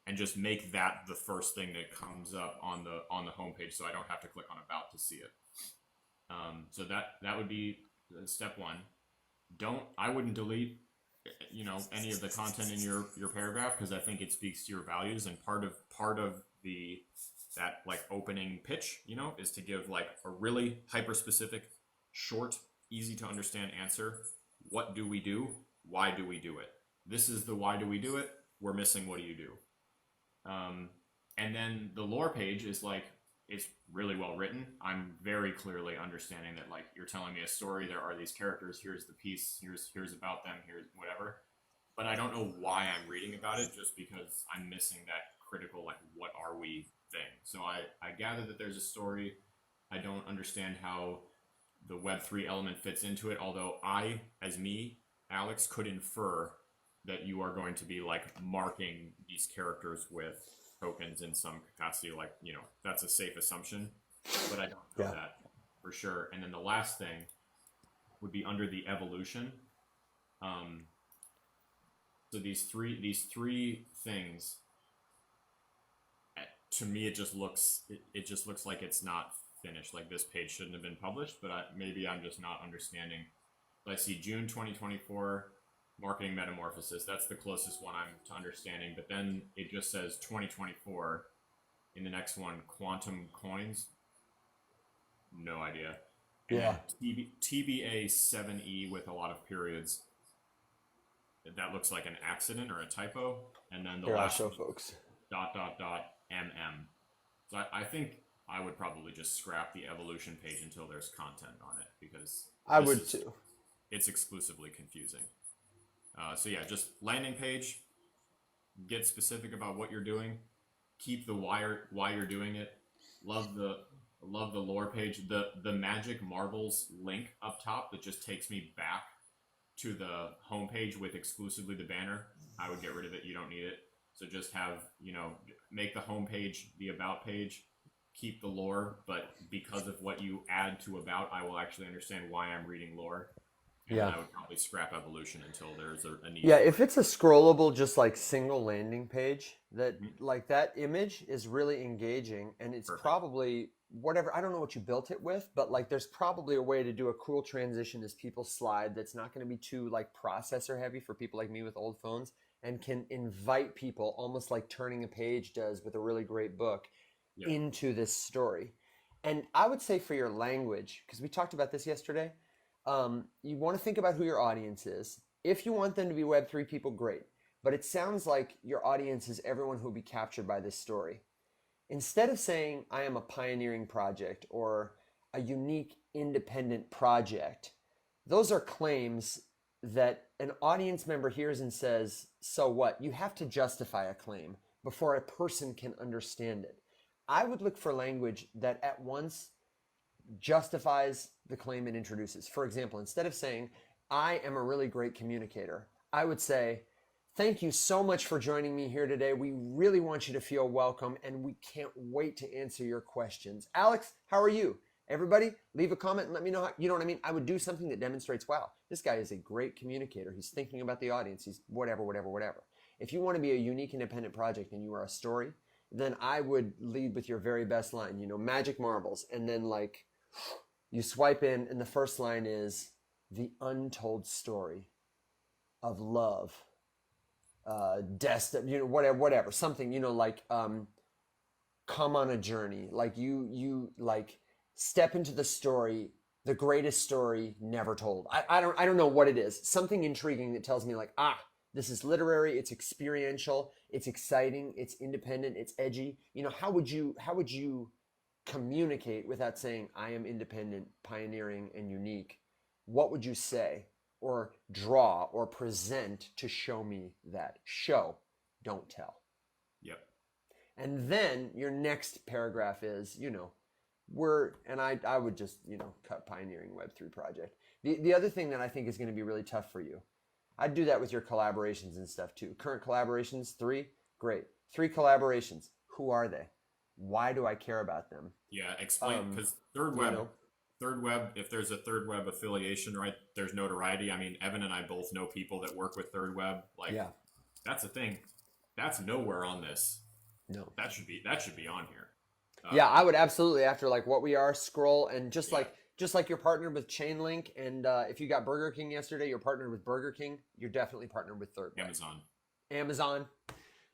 And just make that the first thing that comes up on the homepage, so I don't have to click on about to see it. So that would be step one. I wouldn't delete, any of the content in your paragraph, because I think it speaks to your values, and part of that like opening pitch, is to give like a really hyper specific, short, easy to understand answer. What do we do? Why do we do it? This is the why do we do it? We're missing what do you do? And then the lore page is like, it's really well written. I'm very clearly understanding that like you're telling me a story. There are these characters. Here's the piece. Here's about them. Here's whatever. But I don't know why I'm reading about it, just because I'm missing that critical like what are we thing. So I gather that there's a story. I don't understand how the Web3 element fits into it. Although I, as me, Alex, could infer that you are going to be like marking these characters with tokens in some capacity, like, that's a safe assumption, but I don't know that for sure. And then the last thing would be under the evolution. So these three things, to me, it just looks like it's not finished. Like this page shouldn't have been published, but maybe I'm just not understanding. I see June 2024, marketing metamorphosis. That's the closest one I'm to understanding. But then it just says 2024 in the next one, quantum coins. No idea. And Yeah. TBA 7E with a lot of periods. That looks like an accident or a typo. And then the Here, last I'll show folks. ... MM. So I think I would probably just scrap the evolution page until there's content on it, because I would too. It's exclusively confusing. So yeah, just landing page, get specific about what you're doing, keep the why you're doing it. Love the lore page. The Magic Marbles link up top that just takes me back to the homepage with exclusively the banner. I would get rid of it. You don't need it. So just have, make the homepage the about page, keep the lore, but because of what you add to about, I will actually understand why I'm reading lore. And I would probably scrap evolution until there's a need. Yeah, if it's a scrollable, just like single landing page, that like that image is really engaging, and it's probably whatever, I don't know what you built it with, but like there's probably a way to do a cool transition as people slide that's not going to be too like processor heavy for people like me with old phones, and can invite people, almost like turning a page does with a really great book, into this story. And I would say for your language, because we talked about this yesterday, you want to think about who your audience is. If you want them to be Web3 people, great. But it sounds like your audience is everyone who will be captured by this story. Instead of saying, I am a pioneering project or a unique independent project, those are claims that an audience member hears and says, so what? You have to justify a claim before a person can understand it. I would look for language that at once justifies the claim it introduces. For example, instead of saying, I am a really great communicator, I would say, Thank you so much for joining me here today. We really want you to feel welcome, and we can't wait to answer your questions. Alex, how are you? Everybody, leave a comment and let me know how, you know what I mean? I would do something that demonstrates, wow, this guy is a great communicator. He's thinking about the audience. He's whatever. If you want to be a unique independent project and you are a story, then I would lead with your very best line, magic marbles. And then like you swipe in and the first line is the untold story of love, destiny, whatever, something, like, come on a journey. Like you like step into the story, the greatest story never told. I don't know what it is. Something intriguing that tells me like, this is literary, it's experiential, it's exciting, it's independent, it's edgy. How would you communicate without saying I am independent, pioneering, and unique? What would you say or draw or present to show me that? Show, don't tell. Yep. And then your next paragraph is, I would just, cut pioneering Web3 project. The other thing that I think is going to be really tough for you, I'd do that with your collaborations and stuff too. Current collaborations, 3, great. 3 collaborations, who are they? Why do I care about them? Yeah, explain, because Third Web, if there's a Third Web affiliation, right, there's notoriety. I mean, Evan and I both know people that work with Third Web. Like, yeah. That's the thing. That's nowhere on this. No. That should be on here. Yeah, I would absolutely, after like what we are, scroll, and just like you're partnered with Chainlink, and if you got Burger King yesterday, you're partnered with Burger King, you're definitely partnered with Third Web. Amazon.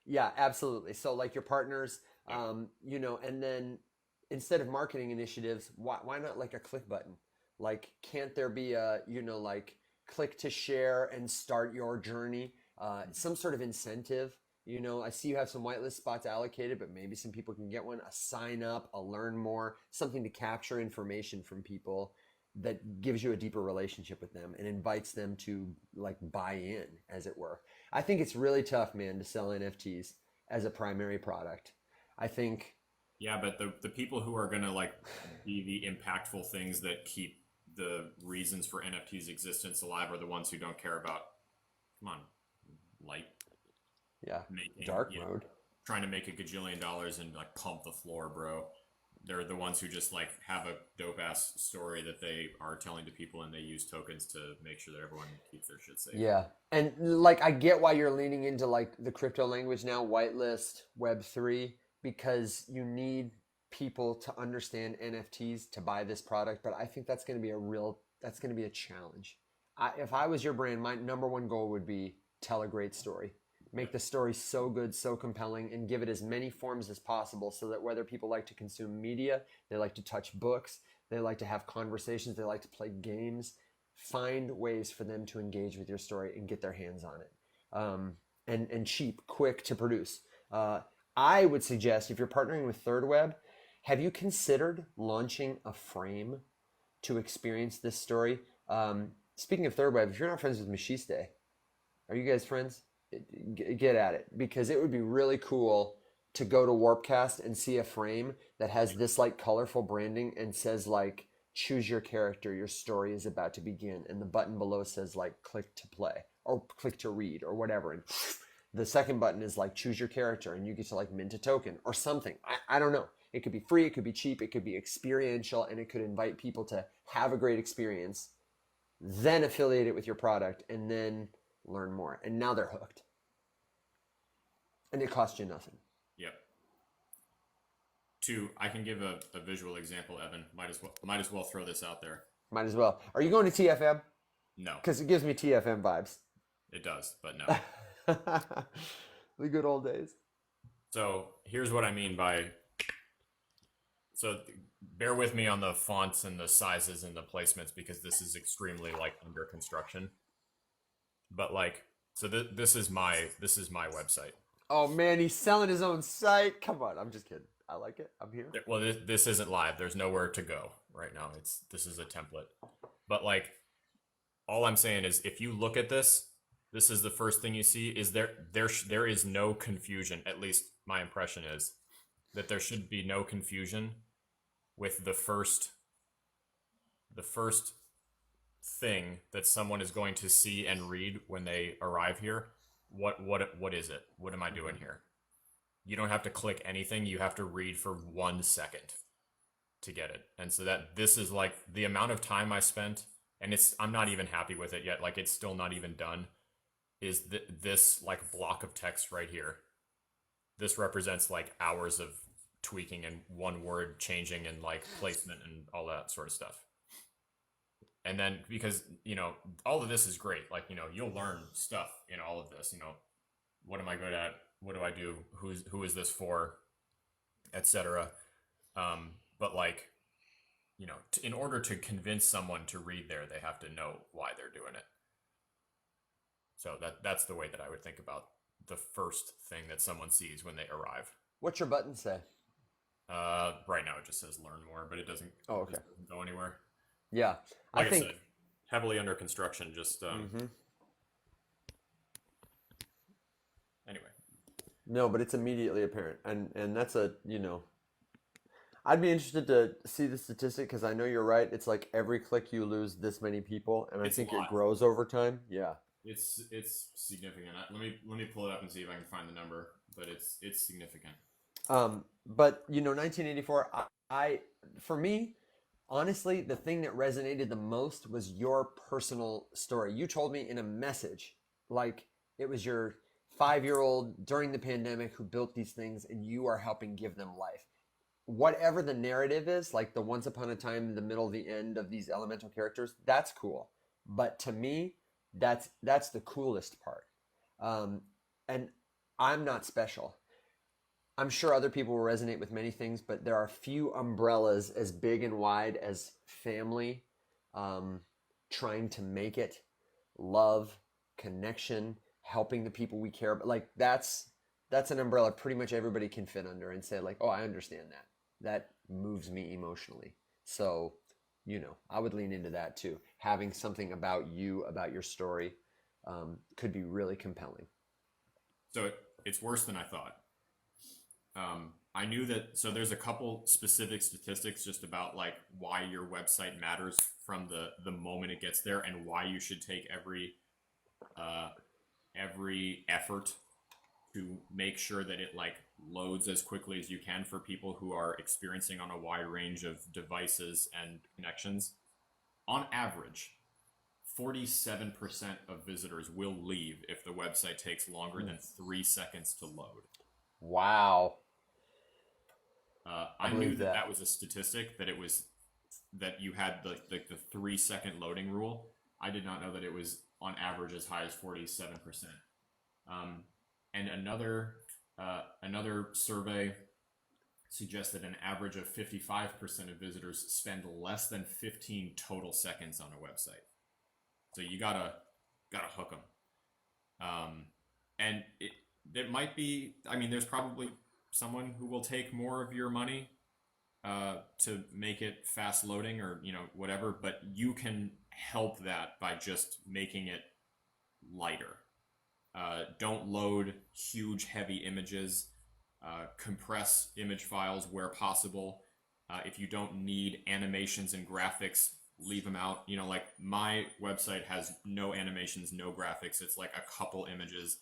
Yeah, absolutely. So like your partners, and then instead of marketing initiatives, why not like a click button? Like, can't there be a, like click to share and start your journey? Some sort of incentive. I see you have some whitelist spots allocated, but maybe some people can get one. A sign up, a learn more, something to capture information from people that gives you a deeper relationship with them and invites them to like buy in, as it were. I think it's really tough, man, to sell NFTs as a primary product. I think. Yeah, but the people who are going to like be the impactful things that keep the reasons for NFTs existence alive are the ones who don't care about, come on, light. Yeah, dark mode. Trying to make a gajillion dollars and like pump the floor, bro. They're the ones who just like have a dope ass story that they are telling to people, and they use tokens to make sure that everyone keeps their shit safe. Yeah, and like I get why you're leaning into like the crypto language now, whitelist, Web3, because you need people to understand NFTs to buy this product. But I think that's going to be a challenge. If I was your brand, my number one goal would be tell a great story. Make the story so good, so compelling, and give it as many forms as possible so that whether people like to consume media, they like to touch books, they like to have conversations, they like to play games, find ways for them to engage with your story and get their hands on it. And cheap, quick to produce. I would suggest if you're partnering with Third Web, have you considered launching a frame to experience this story? Speaking of Third Web, if you're not friends with Machiste, are you guys friends? Get at it, because it would be really cool to go to Warpcast and see a frame that has this like colorful branding and says like choose your character, your story is about to begin, and the button below says like click to play or click to read or whatever, and the second button is like choose your character and you get to like mint a token or something. I don't know, it could be free, it could be cheap, it could be experiential, and it could invite people to have a great experience, then affiliate it with your product, and then learn more, and now they're hooked, and it costs you nothing. Yep. I can give a visual example, Evan. Might as well throw this out there. Might as well. Are you going to TFM? No, because it gives me TFM vibes. It does, but no. The good old days. So here's what I mean by, so bear with me on the fonts and the sizes and the placements, because this is extremely like under construction. But like, so this is my website. Oh man, he's selling his own site. Come on, I'm just kidding. I like it. I'm here. Well, this isn't live. There's nowhere to go right now. This is a template. But like, all I'm saying is, if you look at this is the first thing you see. Is there is no confusion. At least my impression is that there should be no confusion with the first thing that someone is going to see and read when they arrive here. what is it? What am I doing here? You don't have to click anything. You have to read for 1 second to get it. And so that this is like the amount of time I spent, and I'm not even happy with it yet. Like it's still not even done. Is this like block of text right here? This represents like hours of tweaking and one word changing and like placement and all that sort of stuff. And then because, all of this is great. Like, you'll learn stuff in all of this, what am I good at? What do I do? Who is this for? Etc. But like, in order to convince someone to read there, they have to know why they're doing it. So that's the way that I would think about the first thing that someone sees when they arrive. What's your button say? Right now it just says learn more, but it doesn't, Oh, okay. It doesn't go anywhere. Yeah. Like I think said, heavily under construction, just anyway. No, but it's immediately apparent. And that's I'd be interested to see the statistic because I know you're right. It's like every click you lose this many people, and I It's think a lot. it grows over time. Yeah. It's significant. Let me pull it up and see if I can find the number, but it's significant. But 1984, for me, honestly, the thing that resonated the most was your personal story. You told me in a message, like it was your 5-year-old during the pandemic who built these things, and you are helping give them life. Whatever the narrative is, like the once upon a time, the middle, the end of these elemental characters, that's cool. But to me, that's the coolest part. And I'm not special. I'm sure other people will resonate with many things, but there are few umbrellas as big and wide as family, trying to make it, love, connection, helping the people we care about. Like that's an umbrella pretty much everybody can fit under and say like, oh, I understand that. That moves me emotionally. So, I would lean into that too. Having something about you, about your story, could be really compelling. So it's worse than I thought. I knew that, so there's a couple specific statistics just about like why your website matters from the moment it gets there and why you should take every effort to make sure that it like loads as quickly as you can for people who are experiencing on a wide range of devices and connections. On average, 47% of visitors will leave if the website takes longer than 3 seconds to load. Wow. I knew that was a statistic, that you had the 3 second loading rule. I did not know that it was on average as high as 47%. And another survey suggests that an average of 55% of visitors spend less than 15 total seconds on a website. So you gotta hook them. And it might be, there's probably someone who will take more of your money to make it fast loading or whatever, but you can help that by just making it lighter. Don't load huge heavy images. Compress image files where possible. If you don't need animations and graphics, leave them out. Like my website has no animations, no graphics. It's like a couple images.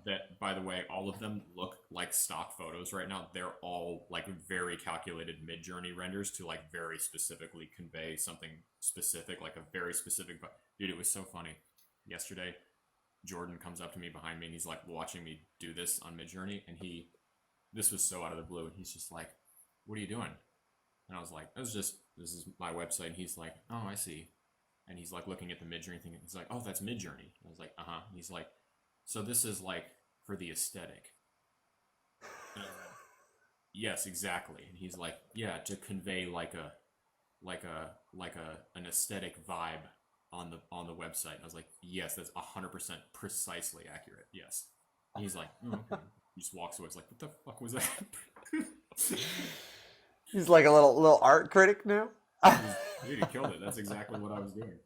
That, by the way, all of them look like stock photos right now. They're all like very calculated Mid-Journey renders to like very specifically convey something specific, like a very specific. Dude, it was so funny. Yesterday, Jordan comes up to me behind me and he's like watching me do this on Mid-Journey, and this was so out of the blue, and he's just like, "What are you doing?" And I was like, "This is my website." And he's like, "Oh, I see." And he's like looking at the Mid-Journey thing, and he's like, "Oh, that's Mid-Journey." I was like, "Uh-huh." And he's like, "So this is like for the aesthetic." And I was like, "Yes, exactly." And he's like, "Yeah, to convey an aesthetic vibe on the website." And I was like, "Yes, that's 100% precisely accurate. Yes." And he's like, "Oh, okay." He just walks away. It's like, "What the fuck was that?" He's like a little art critic now. Dude, he killed it. That's exactly what I was doing.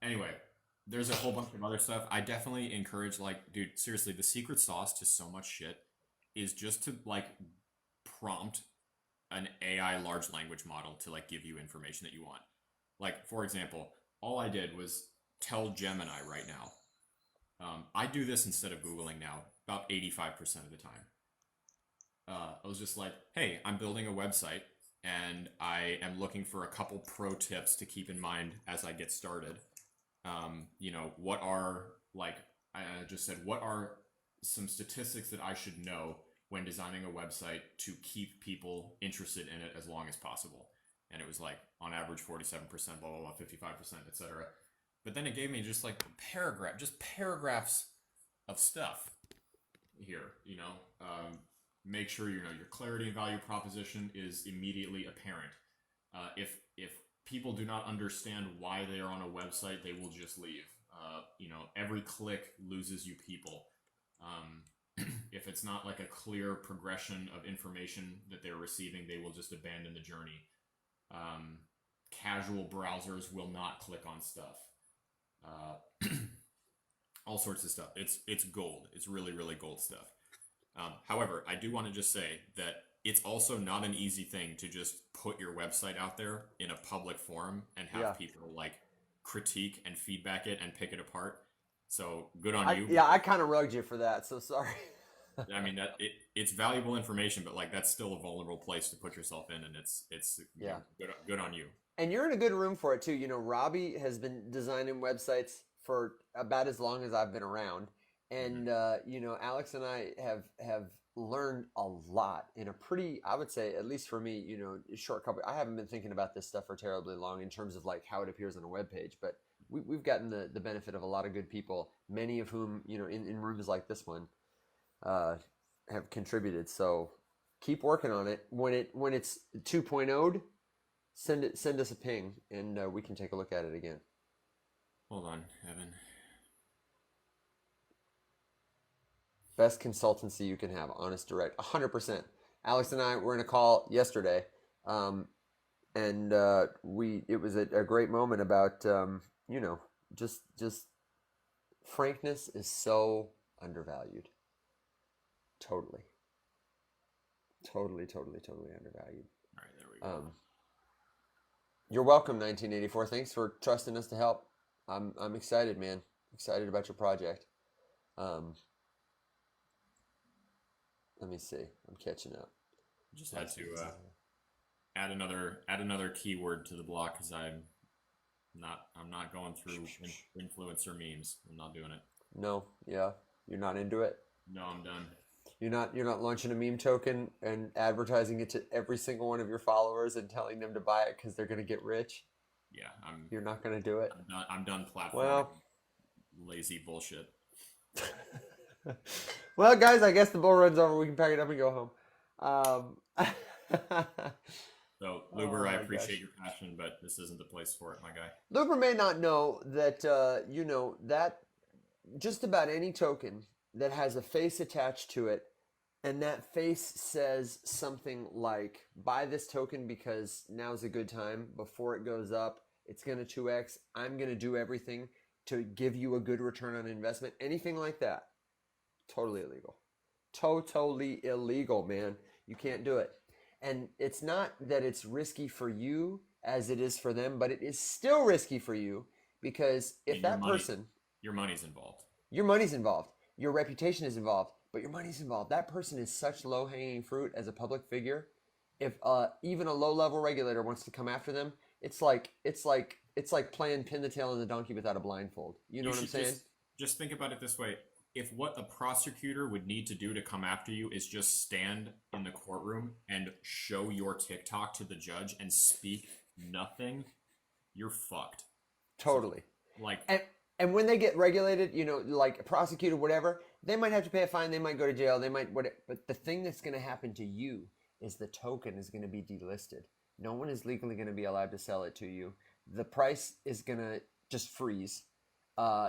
Anyway, there's a whole bunch of other stuff. I definitely encourage, like, dude, seriously, the secret sauce to so much shit is just to like prompt an AI large language model to like give you information that you want. Like, for example, all I did was tell Gemini right now, I do this instead of Googling now about 85% of the time. I was just like, hey, I'm building a website and I am looking for a couple pro tips to keep in mind as I get started. What are, like, I just said, what are some statistics that I should know when designing a website to keep people interested in it as long as possible? And it was like, on average, 47%, blah, blah, blah, 55%, etc. But then it gave me just like paragraphs of stuff here, make sure your clarity and value proposition is immediately apparent. If people do not understand why they are on a website, they will just leave. Every click loses you people. If it's not like a clear progression of information that they're receiving, they will just abandon the journey. Casual browsers will not click on stuff. All sorts of stuff. It's gold. It's really, really gold stuff. However, I do want to just say that it's also not an easy thing to just put your website out there in a public forum and have people like critique and feedback it and pick it apart. So good on you. Yeah, I kind of rugged you for that, so sorry. I mean, it's valuable information, but like that's still a vulnerable place to put yourself in, and it's good on you. And you're in a good room for it too. Robbie has been designing websites for about as long as I've been around. And, Alex and I have learned a lot in a pretty, I would say, at least for me, short couple. I haven't been thinking about this stuff for terribly long in terms of like how it appears on a web page, but we've gotten the benefit of a lot of good people, many of whom, in rooms like this one, have contributed. So keep working on it. When it's 2.0'd, send us a ping and we can take a look at it again. Hold on, Evan. Best consultancy you can have, honest, direct, 100%. Alex and I were in a call yesterday, and it was a great moment about just frankness is so undervalued. Totally undervalued. All right, there we go. You're welcome, 1984. Thanks for trusting us to help. I'm excited, man. Excited about your project. Let me see. I'm catching up. Just had to add another keyword to the block because I'm not going through influencer memes. I'm not doing it. No, yeah, you're not into it. No, I'm done. You're not launching a meme token and advertising it to every single one of your followers and telling them to buy it because they're gonna get rich. Yeah, You're not gonna do it. I'm done platforming. Well, lazy bullshit. Well, guys, I guess the bull run's over. We can pack it up and go home. So, Luber, I appreciate your passion, but this isn't the place for it, my guy. Luber may not know that, that just about any token that has a face attached to it, and that face says something like, buy this token because now's a good time. Before it goes up, it's going to 2x. I'm going to do everything to give you a good return on investment. Anything like that. Totally illegal. Totally illegal, man. You can't do it. And it's not that it's risky for you as it is for them, but it is still risky for you because if that person... Your money's involved. Your money's involved. Your reputation is involved, but your money's involved. That person is such low-hanging fruit as a public figure. If even a low-level regulator wants to come after them, it's like playing pin the tail on the donkey without a blindfold. You know what I'm saying? Just think about it this way. If what a prosecutor would need to do to come after you is just stand in the courtroom and show your TikTok to the judge and speak nothing, you're fucked. Totally. So, and when they get regulated, like prosecuted, whatever, they might have to pay a fine. They might go to jail. They might whatever. But the thing that's going to happen to you is the token is going to be delisted. No one is legally going to be allowed to sell it to you. The price is going to just freeze.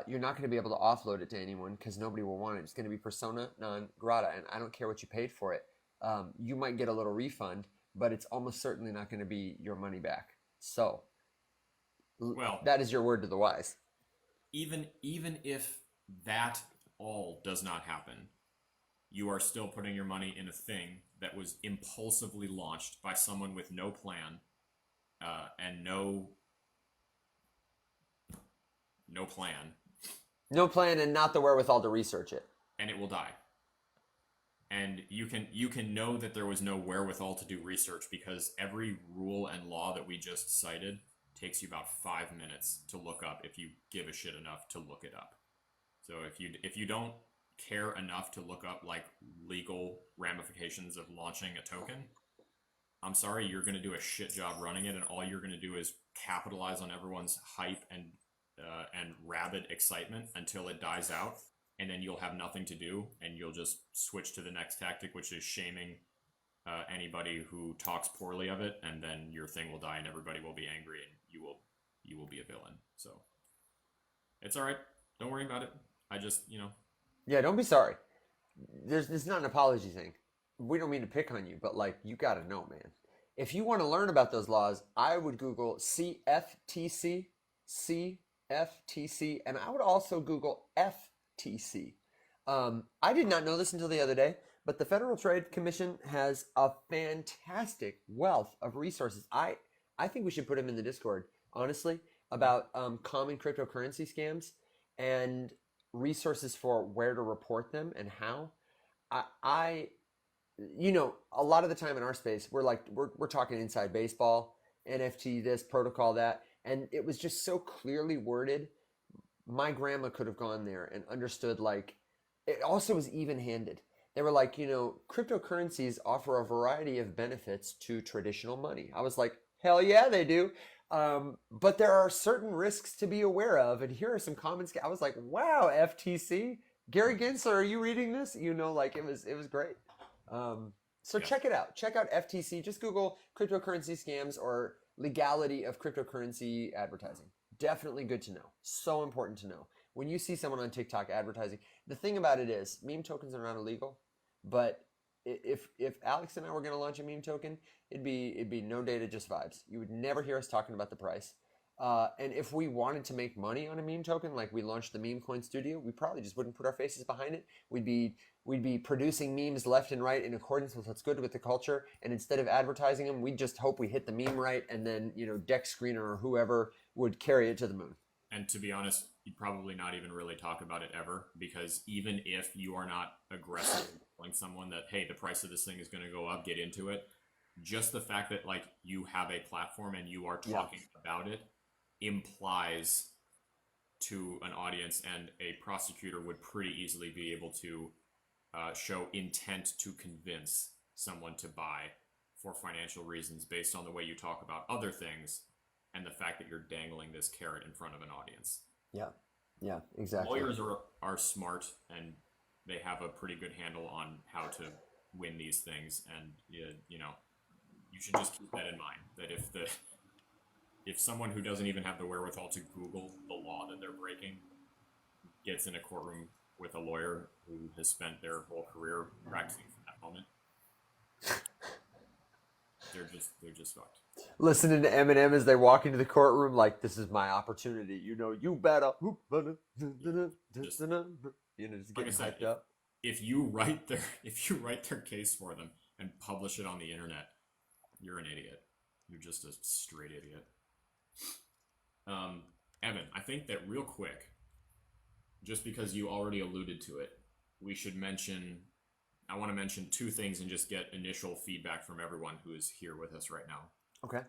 You're not going to be able to offload it to anyone because nobody will want it. It's going to be persona non grata, and I don't care what you paid for it. You might get a little refund, but it's almost certainly not going to be your money back. So, that is your word to the wise. Even if that all does not happen, you are still putting your money in a thing that was impulsively launched by someone with no plan and no plan No plan and not the wherewithal to research it. And it will die. And you can know that there was no wherewithal to do research because every rule and law that we just cited takes you about 5 minutes to look up if you give a shit enough to look it up. So if you don't care enough to look up like legal ramifications of launching a token, I'm sorry, you're going to do a shit job running it, and all you're going to do is capitalize on everyone's hype and rabid excitement until it dies out, and then you'll have nothing to do, and you'll just switch to the next tactic, which is shaming anybody who talks poorly of it, and then your thing will die, and everybody will be angry, and you will be a villain. So it's all right. Don't worry about it. I just, Yeah, don't be sorry. It's not an apology thing. We don't mean to pick on you, but like you got to know, man. If you want to learn about those laws, I would Google CFTC, and I would also Google FTC. I did not know this until the other day, but the Federal Trade Commission has a fantastic wealth of resources. I think we should put them in the Discord, honestly, about common cryptocurrency scams and resources for where to report them and how. A lot of the time in our space, we're talking inside baseball, NFT, this protocol, that, and it was just so clearly worded. My grandma could have gone there and understood. Like, it also was even-handed. They were like, cryptocurrencies offer a variety of benefits to traditional money. I was like, hell yeah, they do. But there are certain risks to be aware of, and here are some common. I was like, wow, FTC, Gary Gensler, are you reading this? It was great. Check it out. Check out FTC. Just Google cryptocurrency scams or legality of cryptocurrency advertising. Definitely good to know. So important to know. When you see someone on TikTok advertising, the thing about it is meme tokens are not illegal, but if Alex and I were going to launch a meme token, it'd be no data, just vibes. You would never hear us talking about the price. And if we wanted to make money on a meme token, like we launched the Meme Coin Studio, we probably just wouldn't put our faces behind it. We'd be producing memes left and right in accordance with what's good with the culture. And instead of advertising them, we'd just hope we hit the meme right, and then Dex Screener or whoever would carry it to the moon. And to be honest, you'd probably not even really talk about it ever, because even if you are not aggressively telling someone that, hey, the price of this thing is going to go up, get into it, just the fact that like you have a platform and you are talking about it implies to an audience, and a prosecutor would pretty easily be able to show intent to convince someone to buy for financial reasons based on the way you talk about other things and the fact that you're dangling this carrot in front of an audience. Yeah, exactly. Lawyers are smart, and they have a pretty good handle on how to win these things, and you should just keep that in mind, that if someone who doesn't even have the wherewithal to Google the law that they're breaking gets in a courtroom with a lawyer who has spent their whole career practicing for that moment, they're just fucked. Listening to Eminem as they walk into the courtroom, like, this is my opportunity. You better. Just getting hyped up. If you write their case for them and publish it on the internet, you're an idiot. You're just a straight idiot. Evan, I think that real quick, just because you already alluded to it, I want to mention two things and just get initial feedback from everyone who is here with us right now. Okay.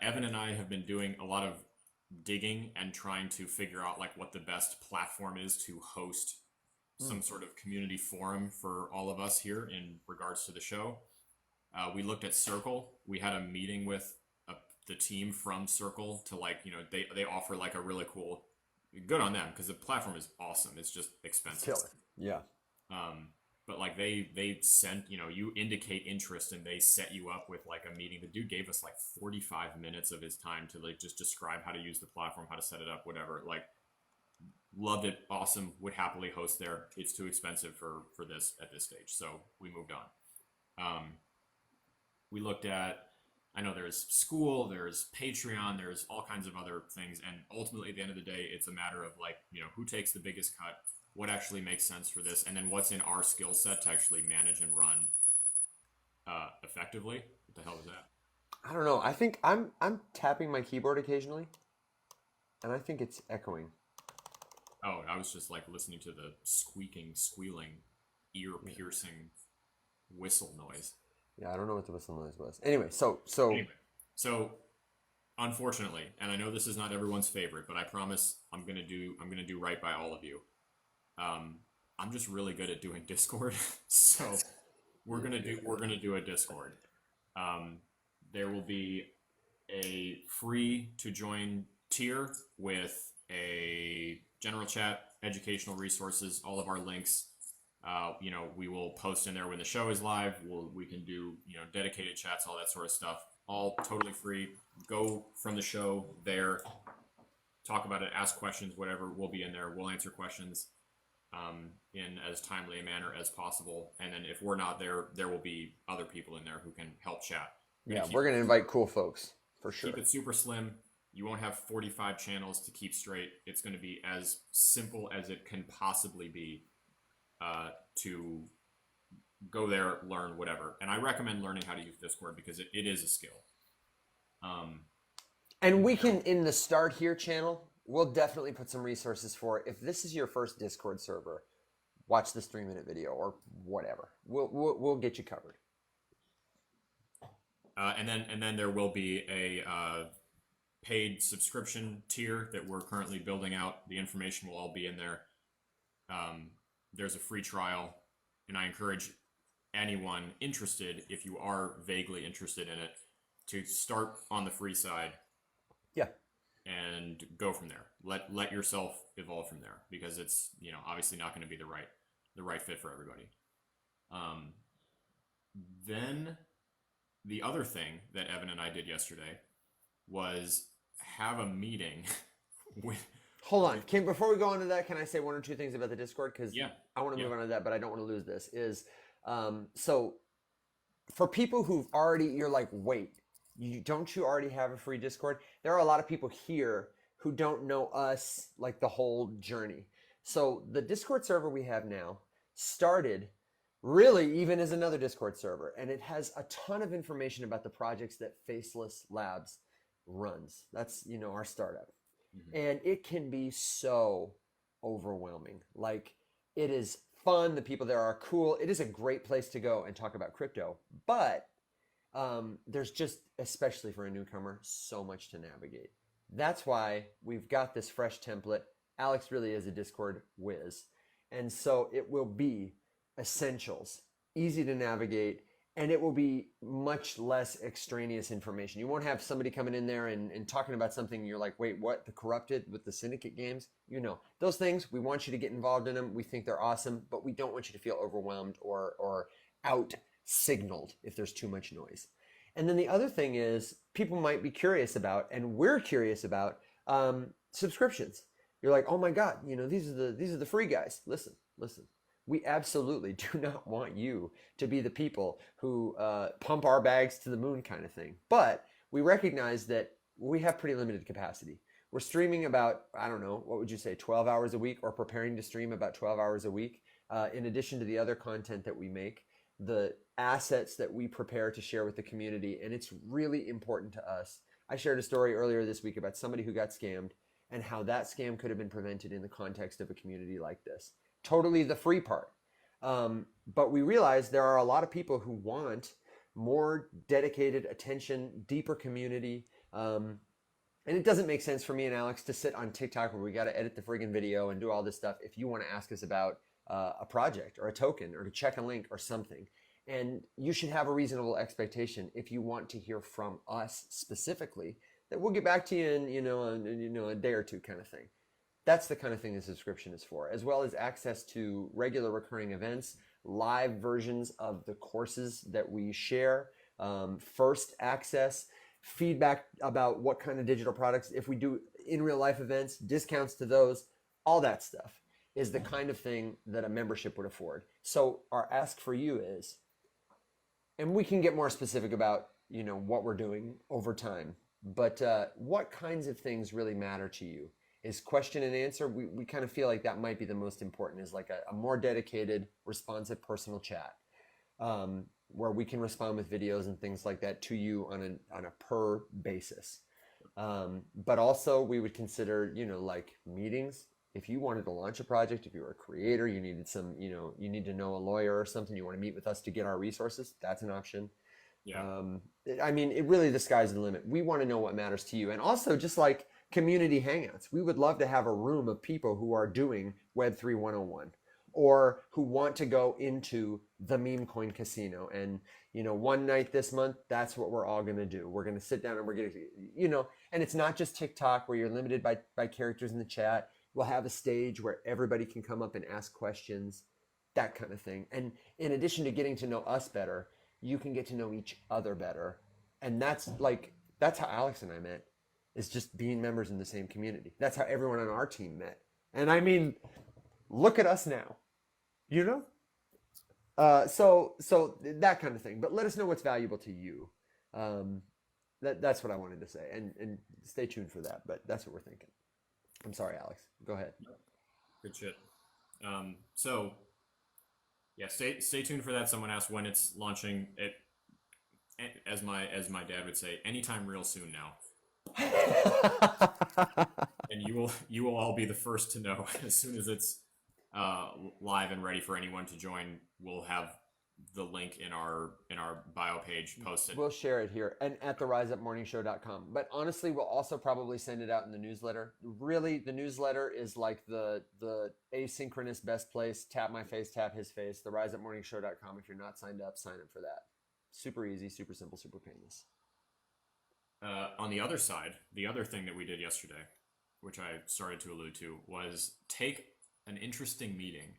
Evan and I have been doing a lot of digging and trying to figure out like what the best platform is to host some sort of community forum for all of us here in regards to the show. We looked at Circle. We had a meeting with the team from Circle to they offer like a really cool, good on them, because the platform is awesome. It's just expensive. Killer. Yeah. But like they sent, you indicate interest and they set you up with like a meeting. The dude gave us like 45 minutes of his time to like just describe how to use the platform, how to set it up, whatever. Like, loved it. Awesome. Would happily host there. It's too expensive for this at this stage. So we moved on. We looked at, I know there's school, there's Patreon, there's all kinds of other things. And ultimately at the end of the day, it's a matter of like, who takes the biggest cut, what actually makes sense for this, and then what's in our skill set to actually manage and run effectively. What the hell is that? I don't know. I think I'm tapping my keyboard occasionally, and I think it's echoing. Oh, I was just like listening to the squealing, ear-piercing whistle noise. Yeah, I don't know what the whistle noise was. Anyway, So unfortunately, and I know this is not everyone's favorite, but I promise I'm gonna do right by all of you. I'm just really good at doing Discord, so we're gonna do a Discord. Um, there will be a free to join tier with a general chat, educational resources, all of our links. We will post in there when the show is live. We can do dedicated chats, all that sort of stuff, all totally free. Go from the show there, talk about it, ask questions, whatever. We'll be in there. We'll answer questions in as timely a manner as possible. And then if we're not there, there will be other people in there who can help chat. we're gonna invite cool folks for sure. Keep it super slim. You won't have 45 channels to keep straight. It's going to be as simple as it can possibly be to go there, learn whatever. And I recommend learning how to use Discord because it is a skill. And we can, in the Start Here channel, we'll definitely put some resources for it. If this is your first Discord server, watch this 3-minute video or whatever. We'll get you covered. And then there will be a paid subscription tier that we're currently building out. The information will all be in there. There's a free trial, and I encourage anyone interested, if you are vaguely interested in it, to start on the free side. Yeah. And go from there. Let yourself evolve from there, because it's obviously not going to be the right fit for everybody. Then the other thing that Evan and I did yesterday was have a meeting with. Hold on. Before we go on to that, can I say one or two things about the Discord? Because I want to move on to that, but I don't want to lose this. So for people who've already, you're like, wait, don't you already have a free Discord? There are a lot of people here who don't know us, like the whole journey. So the Discord server we have now started really even as another Discord server, and it has a ton of information about the projects that Faceless Labs runs. That's, our startup. Mm-hmm. And it can be so overwhelming. Like, it is fun. The people there are cool. It is a great place to go and talk about crypto. But there's just, especially for a newcomer, so much to navigate. That's why we've got this fresh template. Alex really is a Discord whiz. And so it will be essentials, easy to navigate, and it will be much less extraneous information. You won't have somebody coming in there and talking about something you're like, wait, what? The corrupted with the syndicate games? Those things, we want you to get involved in them. We think they're awesome, but we don't want you to feel overwhelmed or out signaled if there's too much noise. And then the other thing is, people might be curious about, and we're curious about, subscriptions. You're like, oh my God, these are the free guys. Listen. We absolutely do not want you to be the people who pump our bags to the moon kind of thing. But we recognize that we have pretty limited capacity. We're streaming about, I don't know, what would you say, 12 hours a week, or preparing to stream about 12 hours a week. In addition to the other content that we make, the assets that we prepare to share with the community. And it's really important to us. I shared a story earlier this week about somebody who got scammed and how that scam could have been prevented in the context of a community like this. Totally the free part. But we realize there are a lot of people who want more dedicated attention, deeper community. And it doesn't make sense for me and Alex to sit on TikTok where we got to edit the friggin' video and do all this stuff if you want to ask us about a project or a token or to check a link or something. And you should have a reasonable expectation if you want to hear from us specifically that we'll get back to you in a day or two kind of thing. That's the kind of thing the subscription is for, as well as access to regular recurring events, live versions of the courses that we share, first access, feedback about what kind of digital products, if we do in real life events, discounts to those, all that stuff is the kind of thing that a membership would afford. So our ask for you is, and we can get more specific about, what we're doing over time, but what kinds of things really matter to you? Is question and answer. We kind of feel like that might be the most important, is like a more dedicated, responsive personal chat where we can respond with videos and things like that to you on a per basis. But also we would consider, like meetings, if you wanted to launch a project, if you were a creator, you needed some, you need to know a lawyer or something, you want to meet with us to get our resources, that's an option. Yeah. I mean, it really, the sky's the limit. We want to know what matters to you. And also just like community hangouts, we would love to have a room of people who are doing Web3 101 or who want to go into the meme coin casino. And, one night this month, that's what we're all going to do. We're going to sit down and we're going to, and it's not just TikTok where you're limited by characters in the chat. We'll have a stage where everybody can come up and ask questions, that kind of thing. And in addition to getting to know us better, you can get to know each other better. And that's how Alex and I met, is just being members in the same community. That's how everyone on our team met. And I mean, look at us now, so that kind of thing. But let us know what's valuable to you. That's what I wanted to say. And stay tuned for that. But that's what we're thinking. I'm sorry, Alex. Go ahead. Good shit. So yeah, stay tuned for that. Someone asked when it's launching. It, as my dad would say, anytime real soon now. And you will all be the first to know as soon as it's live and ready for anyone to join. We'll have the link in our bio page posted. We'll share it here and at the riseupmorningshow.com. But honestly, we'll also probably send it out in the newsletter. Really, the newsletter is like the asynchronous best place. Tap my face, tap his face. The riseupmorningshow.com. If you're not signed up, sign up for that. Super easy, super simple, super painless. On the other side, the other thing that we did yesterday, which I started to allude to, was take an interesting meeting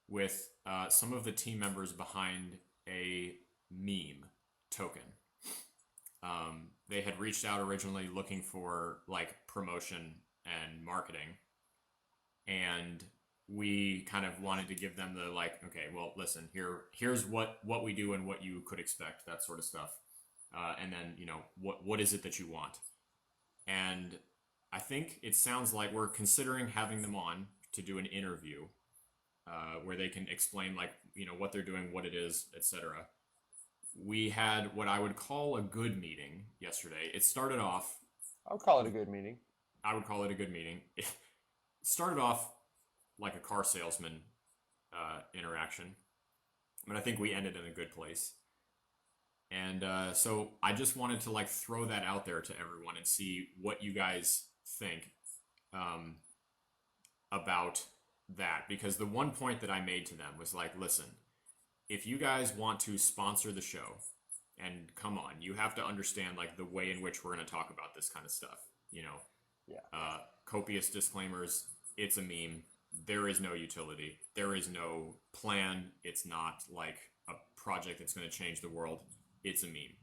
with some of the team members behind a meme token. They had reached out originally looking for like promotion and marketing, and we kind of wanted to give them the like, okay, well, listen, here's what we do and what you could expect, that sort of stuff. And then, what is it that you want? And I think it sounds like we're considering having them on to do an interview where they can explain like, what they're doing, what it is, etc. We had what I would call a good meeting yesterday. It started off... I'll call it a good meeting. I would call it a good meeting. It started off like a car salesman interaction, but I think we ended in a good place. And so I just wanted to like throw that out there to everyone and see what you guys think about that. Because the one point that I made to them was like, listen, if you guys want to sponsor the show and come on, you have to understand like the way in which we're going to talk about this kind of stuff. Yeah. Copious disclaimers. It's a meme. There is no utility. There is no plan. It's not like a project that's going to change the world. It's a meme.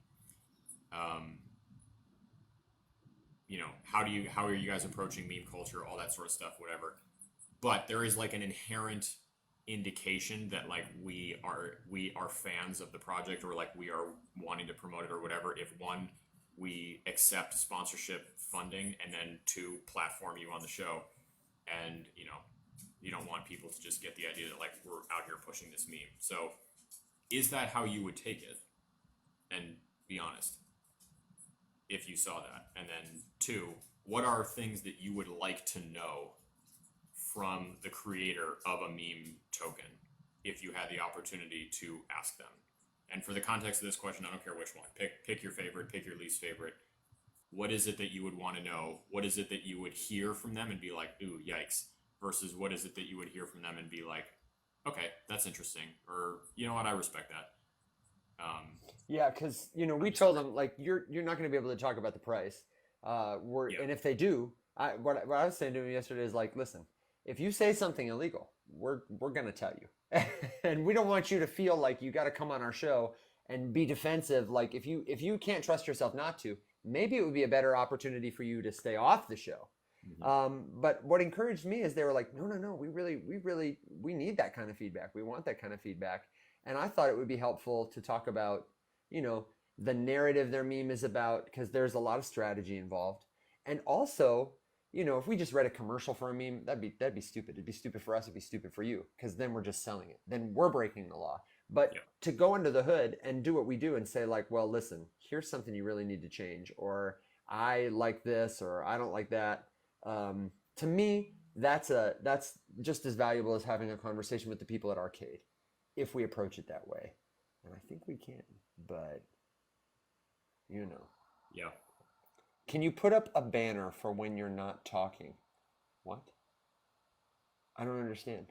How are you guys approaching meme culture, all that sort of stuff, whatever. But there is like an inherent indication that like we are fans of the project, or like we are wanting to promote it or whatever. If one, we accept sponsorship funding, and then two, platform you on the show. And you don't want people to just get the idea that like we're out here pushing this meme. So is that how you would take it? And be honest, if you saw that. And then two, what are things that you would like to know from the creator of a meme token if you had the opportunity to ask them? And for the context of this question, I don't care which one. Pick your favorite, pick your least favorite. What is it that you would want to know? What is it that you would hear from them and be like, ooh, yikes? Versus what is it that you would hear from them and be like, okay, that's interesting. Or, you know what, I respect that. Yeah, because we told them like you're not going to be able to talk about the price. And if they do, what I was saying to them yesterday is like, listen, if you say something illegal, we're going to tell you, and we don't want you to feel like you got to come on our show and be defensive. Like if you can't trust yourself not to, maybe it would be a better opportunity for you to stay off the show. Mm-hmm. But what encouraged me is they were like, no, we need that kind of feedback. We want that kind of feedback. And I thought it would be helpful to talk about, the narrative their meme is about, because there's a lot of strategy involved. And also, if we just read a commercial for a meme, that'd be stupid. It'd be stupid for us. It'd be stupid for you, because then we're just selling it. Then we're breaking the law. But to go under the hood and do what we do and say like, well, listen, here's something you really need to change, or I like this, or I don't like that. To me, that's just as valuable as having a conversation with the people at Arcade, if we approach it that way. And I think we can, but you know. Yeah. Can you put up a banner for when you're not talking? What? I don't understand.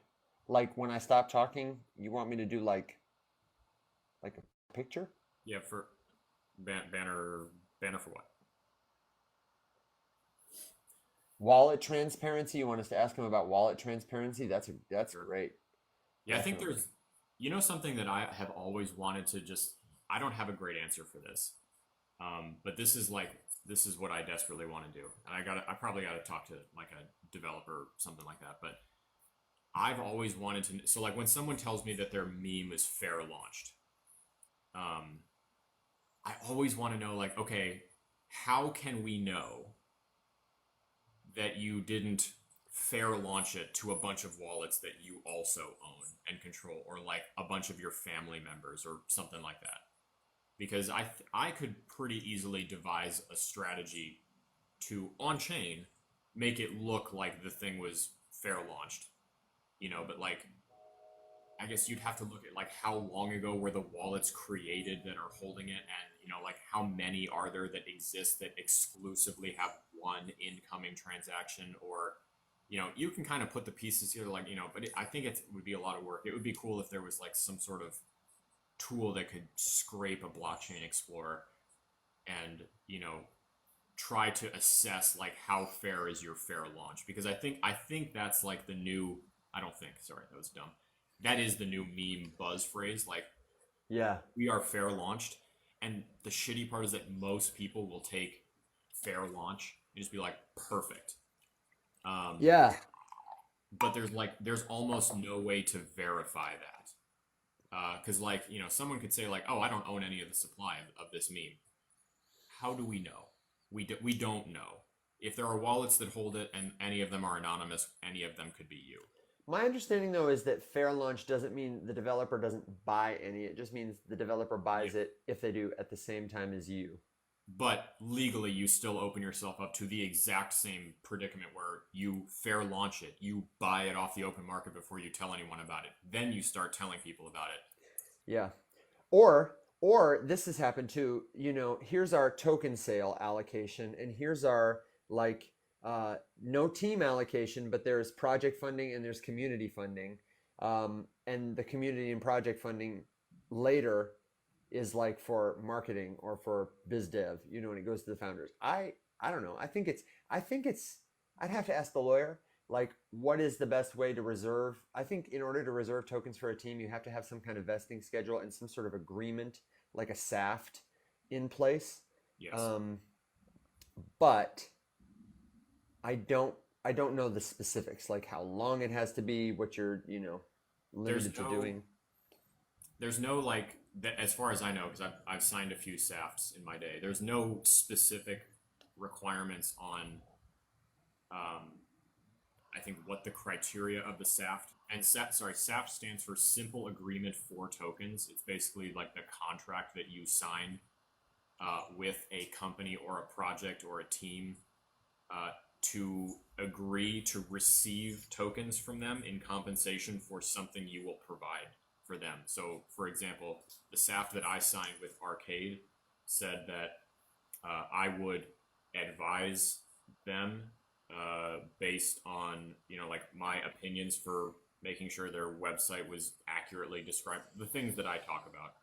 Like when I stop talking, you want me to do like a picture? Yeah, for banner for what? Wallet transparency. You want us to ask him about wallet transparency? That's Sure. great. Yeah, I think Definitely. there's something that I have always wanted to just, I don't have a great answer for this. But this is what I desperately want to do. And I probably got to talk to like a developer or something like that. But I've always wanted to, so like when someone tells me that their meme is fair launched, I always want to know like, okay, how can we know that you didn't fair launch it to a bunch of wallets that you also own and control, or like a bunch of your family members or something like that? Because I could pretty easily devise a strategy to on chain make it look like the thing was fair launched, but like I guess you'd have to look at like how long ago were the wallets created that are holding it, and like how many are there that exist that exclusively have one incoming transaction, or you can kind of put the pieces here like but I think it would be a lot of work. It would be cool if there was like some sort of tool that could scrape a blockchain explorer and try to assess like how fair is your fair launch, because I think that's like the new, I don't think, sorry, that was dumb, that is the new meme buzz phrase, like Yeah. we are fair launched. And the shitty part is that most people will take fair launch and just be like perfect. Yeah. But there's almost no way to verify that, because someone could say like, oh, I don't own any of the supply of this meme. How do we know? We don't know. If there are wallets that hold it and any of them are anonymous, any of them could be you. My understanding though is that fair launch doesn't mean the developer doesn't buy any. It just means the developer buys Yeah. it if they do at the same time as you. But legally, you still open yourself up to the exact same predicament where you fair launch it. You buy it off the open market before you tell anyone about it. Then you start telling people about it. Yeah. Or this has happened too, here's our token sale allocation and here's our like no team allocation, but there's project funding and there's community funding. And the community and project funding later is like for marketing or for biz dev, and it goes to the founders. I don't know. I think it's I'd have to ask the lawyer like what is the best way to reserve. I think in order to reserve tokens for a team, you have to have some kind of vesting schedule and some sort of agreement like a SAFT in place. Yes. But I don't know the specifics, like how long it has to be, what you're, limited to doing. There's no like that, as far as I know, because I've signed a few SAFs in my day. There's no specific requirements on, I think, what the criteria of the SAFT and SAFT stands for Simple Agreement for Tokens. It's basically like the contract that you sign with a company or a project or a team to agree to receive tokens from them in compensation for something you will provide for them. So, for example, the SAFT that I signed with Arcade said that I would advise them based on, like my opinions for making sure their website was accurately described, the things that I talk about.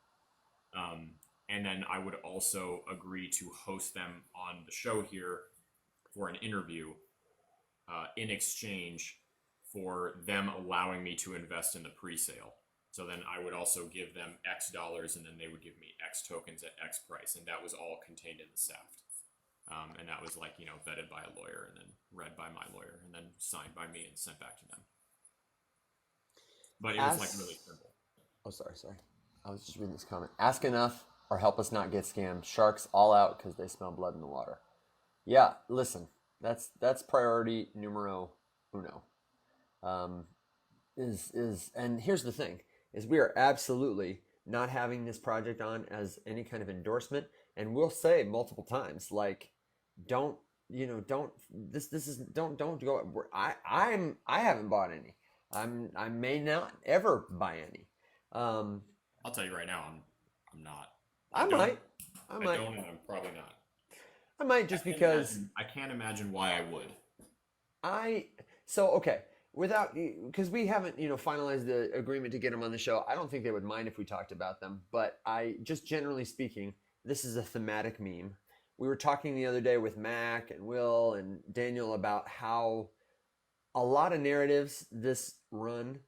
And then I would also agree to host them on the show here for an interview in exchange for them allowing me to invest in the pre-sale. So then I would also give them X dollars and then they would give me X tokens at X price. And that was all contained in the SAFT. And that was like, vetted by a lawyer and then read by my lawyer and then signed by me and sent back to them. But it was like really simple. Oh, sorry. I was just reading this comment. Ask enough or help us not get scammed. Sharks all out because they smell blood in the water. Yeah, listen, that's priority numero uno. And here's the thing, is we are absolutely not having this project on as any kind of endorsement. And we'll say multiple times, like, don't don't this is don't go. I haven't bought any. I may not ever buy any. I'll tell you right now, I'm not. I might. I I might. don't, and I'm probably not. I might just because I can't imagine why I would. okay, without, because we haven't finalized the agreement to get them on the show. I don't think they would mind if we talked about them, but I just generally speaking, this is a thematic meme. We were talking the other day with Mac and Will and Daniel about how a lot of narratives this run,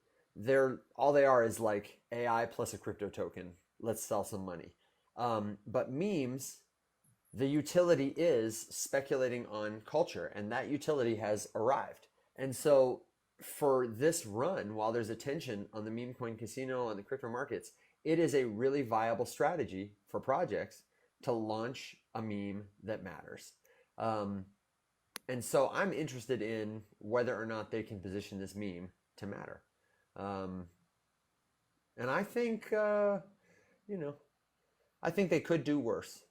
all they are is like AI plus a crypto token. Let's sell some money. But memes, the utility is speculating on culture, and that utility has arrived. And so for this run, while there's attention on the meme coin casino, on the crypto markets, it is a really viable strategy for projects to launch a meme that matters. And so I'm interested in whether or not they can position this meme to matter. And I think, I think they could do worse.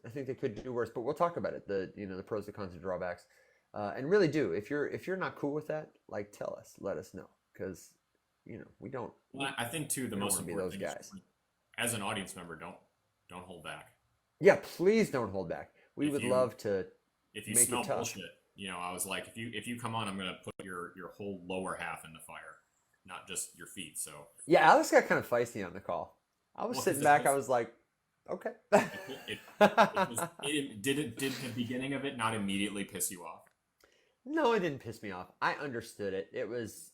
I think they could do worse, but we'll talk about it. The pros, the cons, and drawbacks, and really do. If you're not cool with that, like, tell us, let us know, because we don't. Well, I think too the we don't most wanna be important those thing guys. is, as an audience member, don't hold back. Yeah, please don't hold back. We If would you love to if you make smell it tough. bullshit, I was like, if you come on, I'm gonna put your whole lower half in the fire, not just your feet. So Yeah, Alex got kind of feisty on the call. I was Well, sitting 'cause back. I was like, okay. did the beginning of it not immediately piss you off? No, it didn't piss me off. I understood it. It was,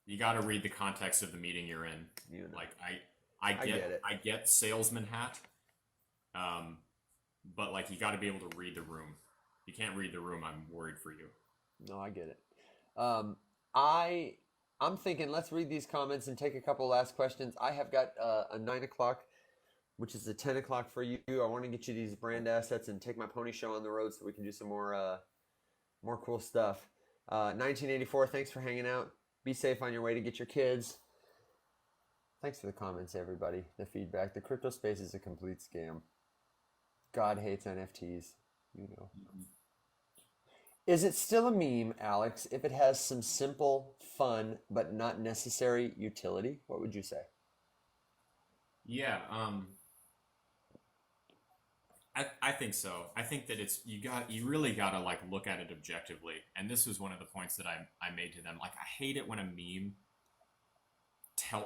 You got to read the context of the meeting you're in. Like I get it. I get salesman hat, but like you got to be able to read the room. If you can't read the room, I'm worried for you. No, I get it. I'm thinking let's read these comments and take a couple last questions. I have got a 9 o'clock, which is a 10 o'clock for you. I want to get you these brand assets and take my pony show on the road so we can do some more cool stuff. 1984, thanks for hanging out. Be safe on your way to get your kids. Thanks for the comments, everybody. The feedback. The crypto space is a complete scam. God hates NFTs. Is it still a meme, Alex, if it has some simple, fun, but not necessary utility? What would you say? Yeah, I think so. I think that you really gotta like look at it objectively. And this was one of the points that I made to them. Like, I hate it when a meme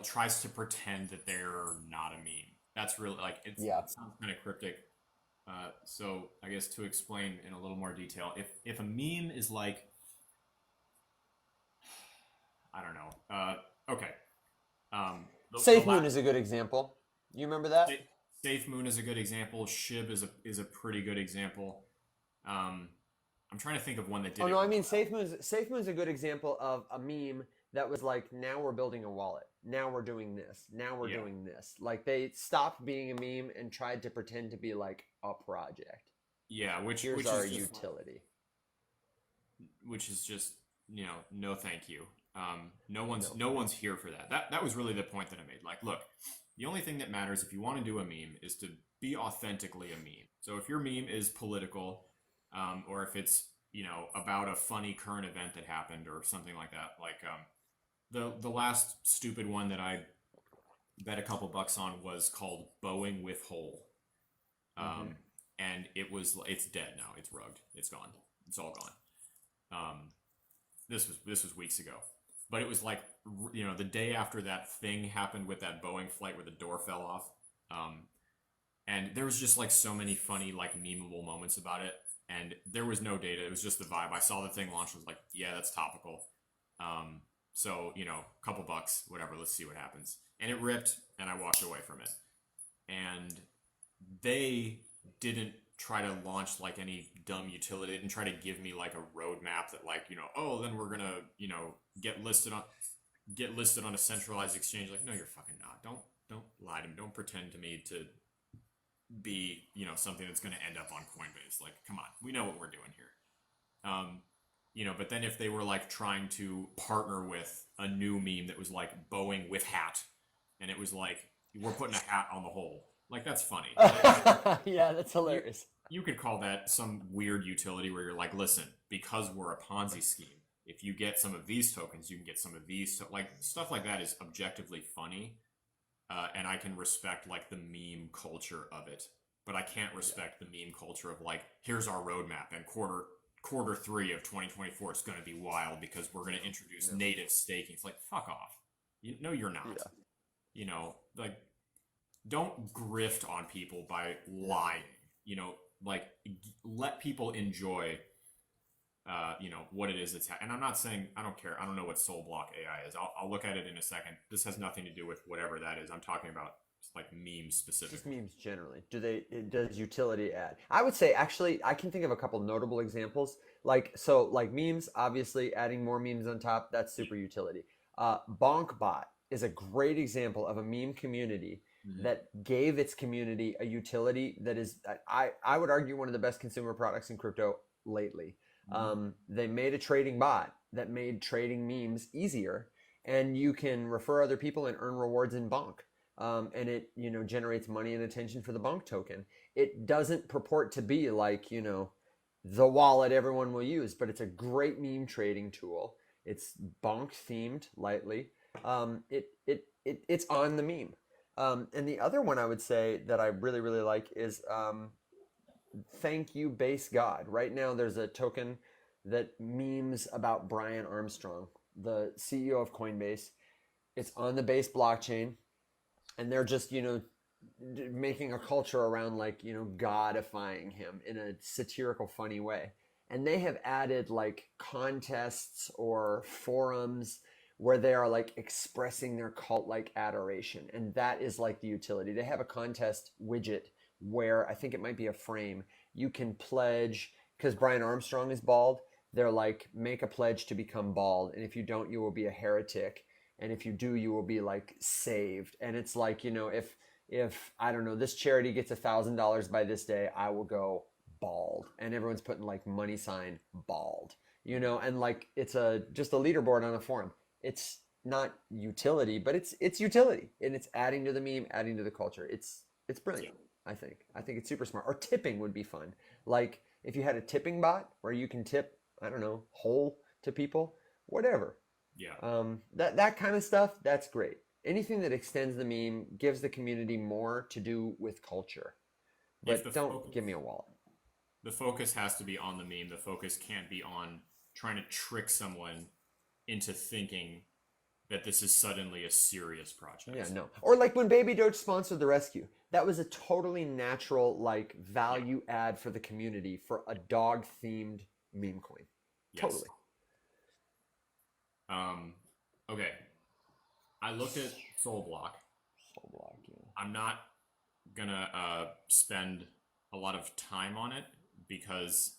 tries to pretend that they're not a meme. That's really like it sounds kind of cryptic. So I guess to explain in a little more detail, if a meme is like, I don't know. Okay. Safe Moon is a good example. You remember that? Safe Moon is a good example. Shib is a pretty good example. I'm trying to think of one that did. Oh no, I mean Safe Moon's a good example of a meme that was like, now we're building a wallet. Now we're doing this. Now we're doing this. Like, they stopped being a meme and tried to pretend to be like a project. Yeah, which Here's which our is just, utility. which is just no thank you. No one's here for that. That was really the point that I made. Like, look, the only thing that matters if you want to do a meme is to be authentically a meme. So if your meme is political, or if it's about a funny current event that happened or something like that, like the last stupid one that I bet a couple bucks on was called Boeing with Hole, and it's dead now. It's rugged. It's gone. It's all gone. This was weeks ago. But it was like, the day after that thing happened with that Boeing flight where the door fell off. And there was just like so many funny, like, memeable moments about it. And there was no data. It was just the vibe. I saw the thing launch. I was like, yeah, that's topical. So, couple bucks, whatever. Let's see what happens. And it ripped, and I walked away from it. And they didn't try to launch like any dumb utility. They didn't try to give me like a roadmap that like, then we're gonna, get listed on a centralized exchange. Like, no, you're fucking not. Don't lie to me. Don't pretend to me to be, something that's gonna end up on Coinbase. Like, come on, we know what we're doing here. But then if they were like trying to partner with a new meme that was like Boeing with hat, and it was like, we're putting a hat on the hole. Like, that's funny. Yeah, that's hilarious. you could call that some weird utility where you're like, listen, because we're a Ponzi scheme, if you get some of these tokens, you can get some of these. Like stuff like that is objectively funny, and I can respect like the meme culture of it, but I can't respect the meme culture of like, here's our roadmap and quarter three of 2024 is going to be wild because we're going to introduce native staking. It's like, fuck off. No, you're not. Yeah. You know, like, don't grift on people by lying. You know, like, let people enjoy, what it is that's and I'm not saying I don't care. I don't know what Soul Block AI is. I'll look at it in a second. This has nothing to do with whatever that is. I'm talking about like memes specifically. Just memes generally. Does utility add? I would say actually I can think of a couple notable examples. Like memes, obviously adding more memes on top, that's super utility. BonkBot is a great example of a meme community that gave its community a utility that is I would argue one of the best consumer products in crypto lately. They made a trading bot that made trading memes easier, and you can refer other people and earn rewards in Bonk. And it generates money and attention for the Bonk token. It doesn't purport to be like the wallet everyone will use, but it's a great meme trading tool. It's Bonk themed lightly. It's on the meme. And the other one I would say that I really really like is Thank You Base God. Right now there's a token that memes about Brian Armstrong, the CEO of Coinbase. It's on the Base blockchain. And they're just, making a culture around like, godifying him in a satirical, funny way. And they have added like contests or forums where they are like expressing their cult-like adoration. And that is like the utility. They have a contest widget where I think it might be a frame. You can pledge, because Brian Armstrong is bald, they're like, make a pledge to become bald. And if you don't, you will be a heretic. And if you do, you will be like saved. And it's like, if I don't know, this charity gets $1,000 by this day, I will go bald. And everyone's putting like money sign bald, and like it's just a leaderboard on a forum. It's not utility, but it's utility, and it's adding to the meme, adding to the culture. It's brilliant. I think it's super smart. Or tipping would be fun. Like if you had a tipping bot where you can tip, I don't know, whole to people, whatever. Yeah. That kind of stuff, that's great. Anything that extends the meme, gives the community more to do with culture. But don't give me a wallet. The focus has to be on the meme. The focus can't be on trying to trick someone into thinking that this is suddenly a serious project. Yeah, no. Or like when Baby Doge sponsored the rescue. That was a totally natural like value add for the community for a dog-themed meme coin. Yes. Totally. Okay. I looked at Soul Block. Yeah. I'm not gonna spend a lot of time on it because,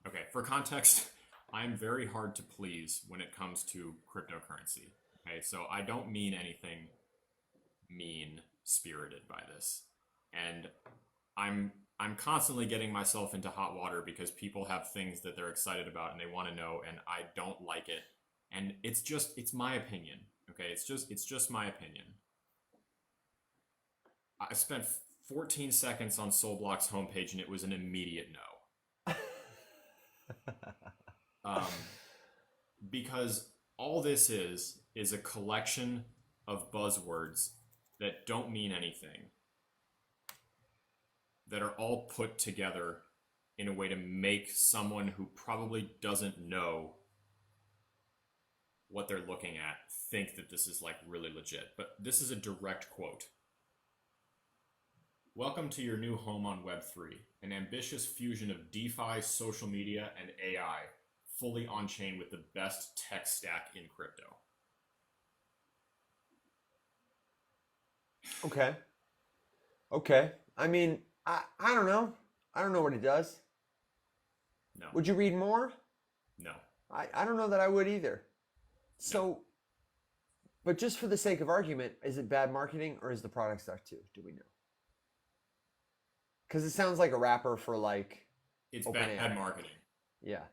okay, for context, I'm very hard to please when it comes to cryptocurrency. Okay, so I don't mean anything mean-spirited by this, and I'm constantly getting myself into hot water because people have things that they're excited about and they want to know, and I don't like it. And it's my opinion. Okay, it's just my opinion. I spent 14 seconds on Soulblock's homepage and it was an immediate no. Because all this is a collection of buzzwords that don't mean anything, that are all put together in a way to make someone who probably doesn't know what they're looking at think that this is like really legit. But this is a direct quote. Welcome to your new home on Web3, an ambitious fusion of DeFi, social media, and AI, fully on chain with the best tech stack in crypto. Okay. I mean, I don't know. I don't know what it does. No. Would you read more? No. I don't know that I would either. So, but just for the sake of argument, is it bad marketing or is the product stuck too? Do we know? Because it sounds like a wrapper for like... It's bad marketing. Yeah.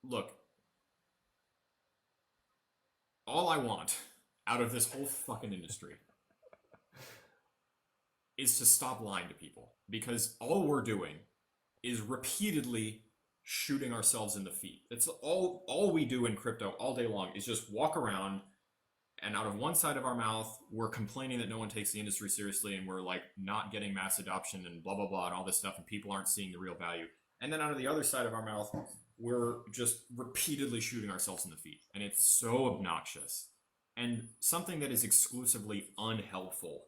Look, all I want out of this whole fucking industry is to stop lying to people, because all we're doing is repeatedly shooting ourselves in the feet. It's all we do in crypto all day long is just walk around, and out of one side of our mouth, we're complaining that no one takes the industry seriously, and we're like not getting mass adoption and blah, blah, blah, and all this stuff, and people aren't seeing the real value. And then out of the other side of our mouth, we're just repeatedly shooting ourselves in the feet. And it's so obnoxious. And something that is exclusively unhelpful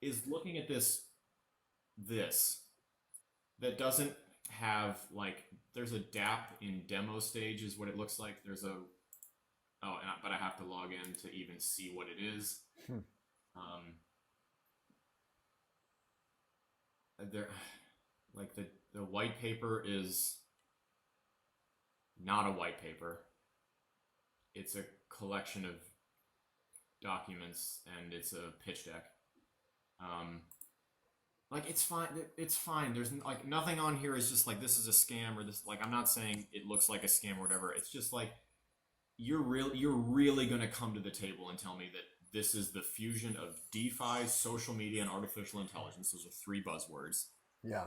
is looking at this that doesn't have, like, there's a DApp in demo stage is what it looks like. There's a, but I have to log in to even see what it is. There, like the white paper is not a white paper. It's a collection of documents, and it's a pitch deck. Like, it's fine. It's fine. There's like nothing on here is just like this is a scam, or this, like, I'm not saying it looks like a scam or whatever. It's just like you're really gonna come to the table and tell me that this is the fusion of DeFi, social media, and artificial intelligence. Those are 3 buzzwords. Yeah.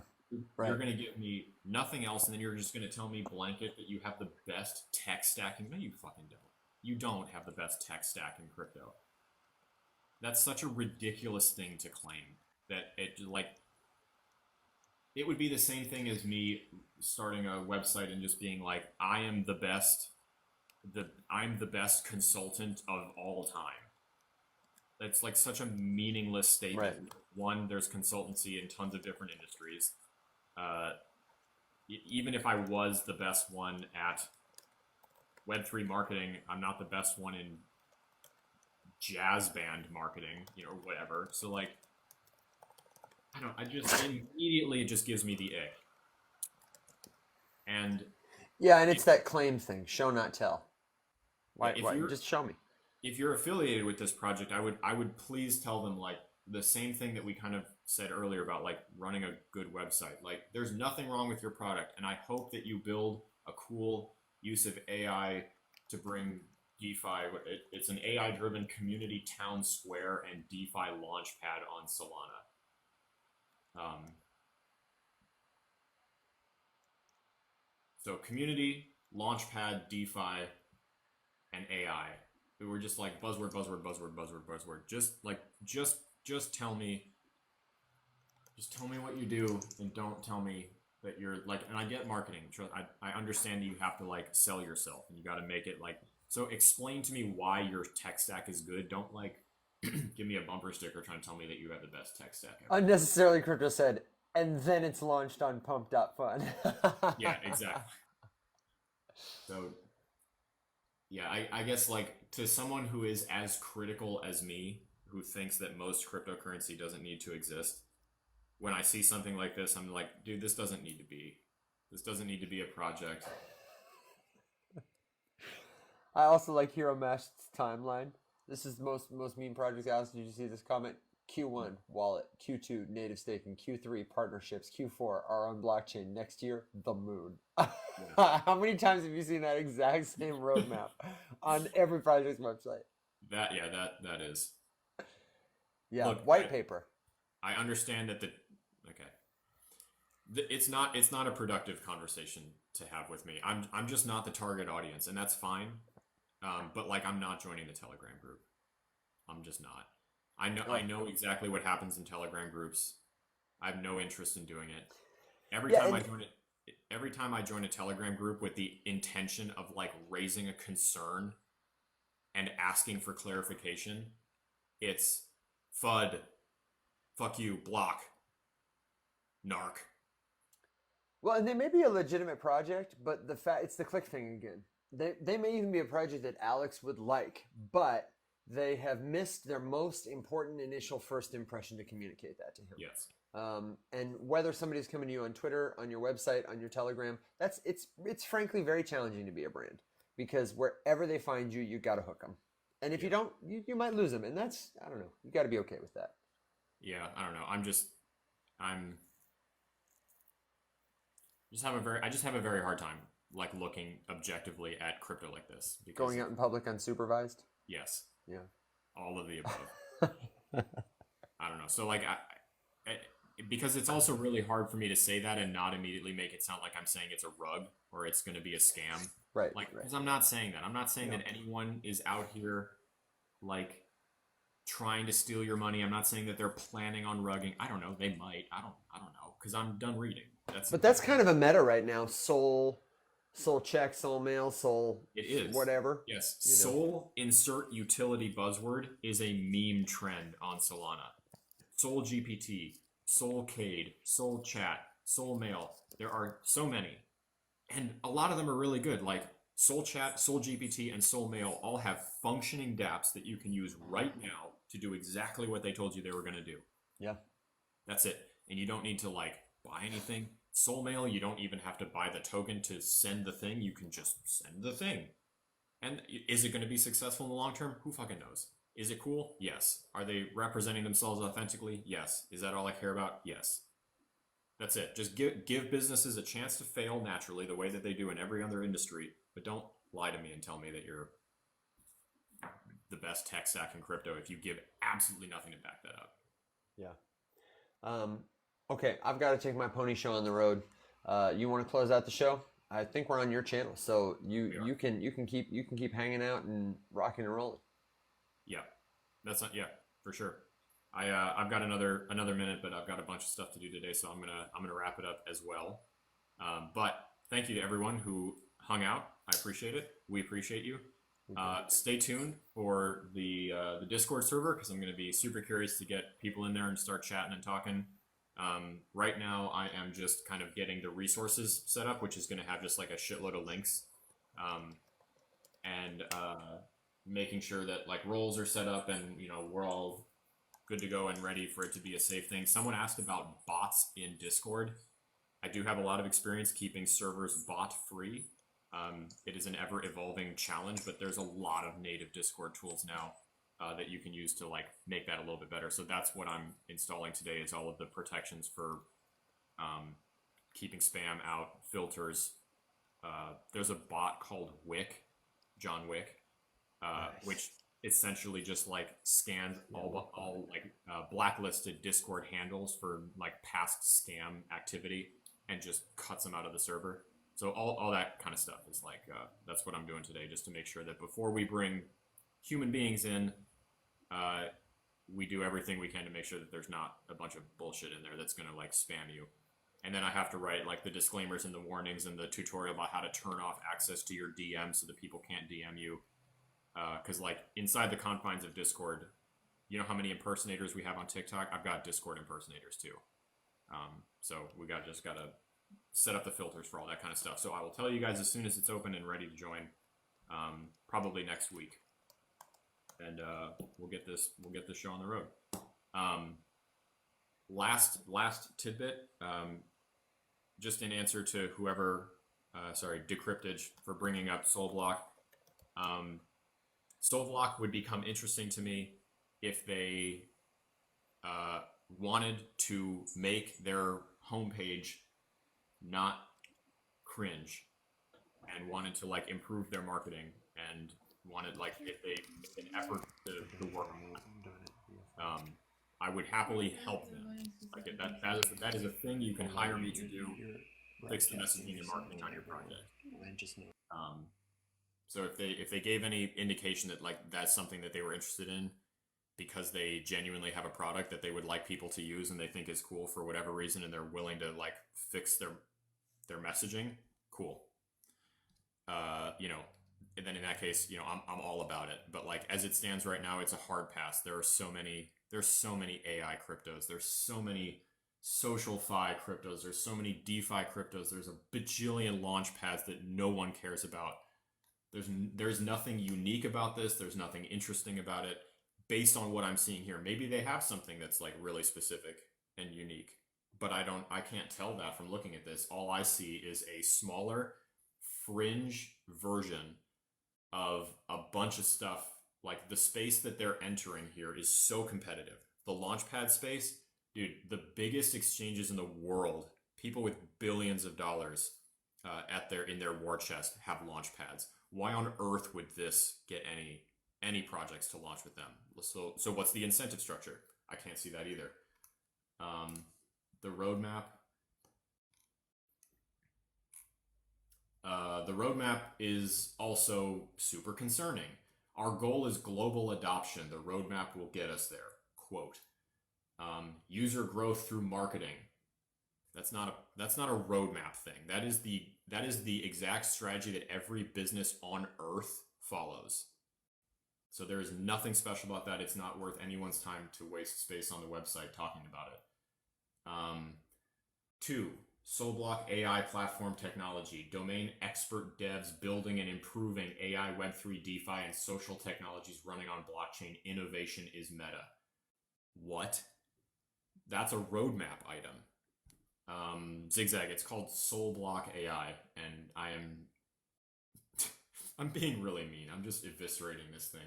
Right. You're going to give me nothing else, and then you're just going to tell me blanket that you have the best tech stack. No, you fucking don't. You don't have the best tech stack in crypto. That's such a ridiculous thing to claim. That it would be the same thing as me starting a website and just being like, I'm the best consultant of all time. That's like such a meaningless statement. Right. One, there's consultancy in tons of different industries. Even if I was the best one at Web3 marketing, I'm not the best one in jazz band marketing, or whatever. So, like, immediately it just gives me the ick. And yeah, and it's that claim thing, show not tell. Why just show me. If you're affiliated with this project, I would please tell them, like, the same thing that we kind of said earlier about, like, running a good website. Like, there's nothing wrong with your product, and I hope that you build a cool use of AI to bring DeFi. It's an AI-driven community town square and DeFi launchpad on Solana. So community, launchpad, DeFi, and AI. We were just like buzzword. Just tell me what you do, and don't tell me that you're like, and I get marketing. I understand you have to, like, sell yourself, and you got to make it like, so explain to me why your tech stack is good. Don't, like, give me a bumper sticker trying to tell me that you have the best tech stack ever. Unnecessarily Crypto said, and then it's launched on pump.fun. Yeah, exactly. So, yeah, I guess, like, to someone who is as critical as me, who thinks that most cryptocurrency doesn't need to exist, when I see something like this, I'm like, dude, this doesn't need to be a project. I also like Hero Mash's timeline. This is most meme projects. Alice, did you see this comment? Q1 wallet, Q2 native staking, Q3 partnerships, Q4 our own blockchain. Next year, the moon. Yeah. How many times have you seen that exact same roadmap on every project's website? That is. Yeah, look, white paper. I understand that it's not a productive conversation to have with me. I'm just not the target audience, and that's fine. But, like, I'm not joining the Telegram group. I'm just not. I know exactly what happens in Telegram groups. I have no interest in doing it. Every time I join a Telegram group with the intention of, like, raising a concern and asking for clarification, it's FUD, fuck you, block, narc. Well, and they may be a legitimate project, but it's the click thing again. They may even be a project that Alex would like, but they have missed their most important initial first impression to communicate that to him. Yes. And whether somebody's coming to you on Twitter, on your website, on your Telegram, it's frankly very challenging to be a brand, because wherever they find you, you got to hook them. And if you don't, you might lose them. And that's, I don't know, you got to be okay with that. Yeah, I don't know. I just have a very hard time, like, looking objectively at crypto like this. Because going out in public unsupervised? Yes. Yeah. All of the above. I don't know. So like because it's also really hard for me to say that and not immediately make it sound like I'm saying it's a rug or it's going to be a scam. Right. Like, right. because I'm not saying that. I'm not saying that anyone is out here like trying to steal your money. I'm not saying that they're planning on rugging. I don't know. They might. I don't know because I'm done reading. That's kind of a meta right now. Soul check, soul mail, soul. It is whatever. Yes. You know. Soul insert utility buzzword is a meme trend on Solana. Soul GPT, Soul Cade, Soul Chat, Soul Mail. There are so many. And a lot of them are really good. Like Soul Chat, Soul GPT, and Soul Mail all have functioning dApps that you can use right now to do exactly what they told you they were going to do. Yeah. That's it. And you don't need to like buy anything. Soul Mail, you don't even have to buy the token to send the thing. You can just send the thing. And is it going to be successful in the long term? Who fucking knows? Is it cool? Yes. Are they representing themselves authentically? Yes. Is that all I care about? Yes. That's it. Just give businesses a chance to fail naturally the way that they do in every other industry, but don't lie to me and tell me that you're the best tech stack in crypto if you give absolutely nothing to back that up. Yeah. Okay, I've got to take my pony show on the road. You want to close out the show? I think we're on your channel, so you can keep hanging out and rocking and rolling. Yeah, that's not for sure. I've got another minute, but I've got a bunch of stuff to do today, so I'm gonna wrap it up as well. But thank you to everyone who hung out. I appreciate it. We appreciate you. Stay tuned for the Discord server because I'm gonna be super curious to get people in there and start chatting and talking. Right now, I am just kind of getting the resources set up, which is going to have just like a shitload of links, and making sure that like roles are set up and we're all good to go and ready for it to be a safe thing. Someone asked about bots in Discord. I do have a lot of experience keeping servers bot free. It is an ever evolving challenge, but there's a lot of native Discord tools now that you can use to like make that a little bit better. So that's what I'm installing today is all of the protections for keeping spam out, filters. There's a bot called John Wick, Nice. which essentially just like scans all like blacklisted Discord handles for like past scam activity and just cuts them out of the server. So all that kind of stuff is like, that's what I'm doing today just to make sure that before we bring human beings in, we do everything we can to make sure that there's not a bunch of bullshit in there that's going to like spam you. And then I have to write like the disclaimers and the warnings and the tutorial about how to turn off access to your DM so that people can't DM you. Because like inside the confines of Discord, you know how many impersonators we have on TikTok? I've got Discord impersonators too. So we just got to set up the filters for all that kind of stuff. So I will tell you guys as soon as it's open and ready to join, probably next week. And we'll get this show on the road. Last tidbit, just in answer to whoever, Decryptage for bringing up Soulblock. Soulblock would become interesting to me if they wanted to make their homepage not cringe and wanted to like improve their marketing and wanted like if they make an effort to work on that. I would happily help them. Like that is a thing you can hire me to do. Fix the messaging and marketing on your project. So if they gave any indication that like that's something that they were interested in because they genuinely have a product that they would like people to use and they think is cool for whatever reason and they're willing to like fix their messaging, cool. And then in that case, I'm all about it. But like as it stands right now, it's a hard pass. There's so many AI cryptos. There's so many social fi cryptos. There's so many DeFi cryptos. There's a bajillion launch pads that no one cares about. There's nothing unique about this. There's nothing interesting about it based on what I'm seeing here. Maybe they have something that's like really specific and unique, but I can't tell that from looking at this. All I see is a smaller fringe version of a bunch of stuff. Like the space that they're entering here is so competitive. The launchpad space, dude, the biggest exchanges in the world, people with billions of dollars in their war chest have launchpads. Why on earth would this get any projects to launch with them? So what's the incentive structure? I can't see that either. The roadmap. The roadmap is also super concerning. Our goal is global adoption. The roadmap will get us there. Quote. User growth through marketing. That's not a roadmap thing. That is the exact strategy that every business on earth follows. So there is nothing special about that. It's not worth anyone's time to waste space on the website talking about it. 2, SolBlock AI platform technology. Domain expert devs building and improving AI, Web3, DeFi, and social technologies running on blockchain. Innovation is meta. What? That's a roadmap item. Zigzag, it's called SolBlock AI, and I'm being really mean. I'm just eviscerating this thing.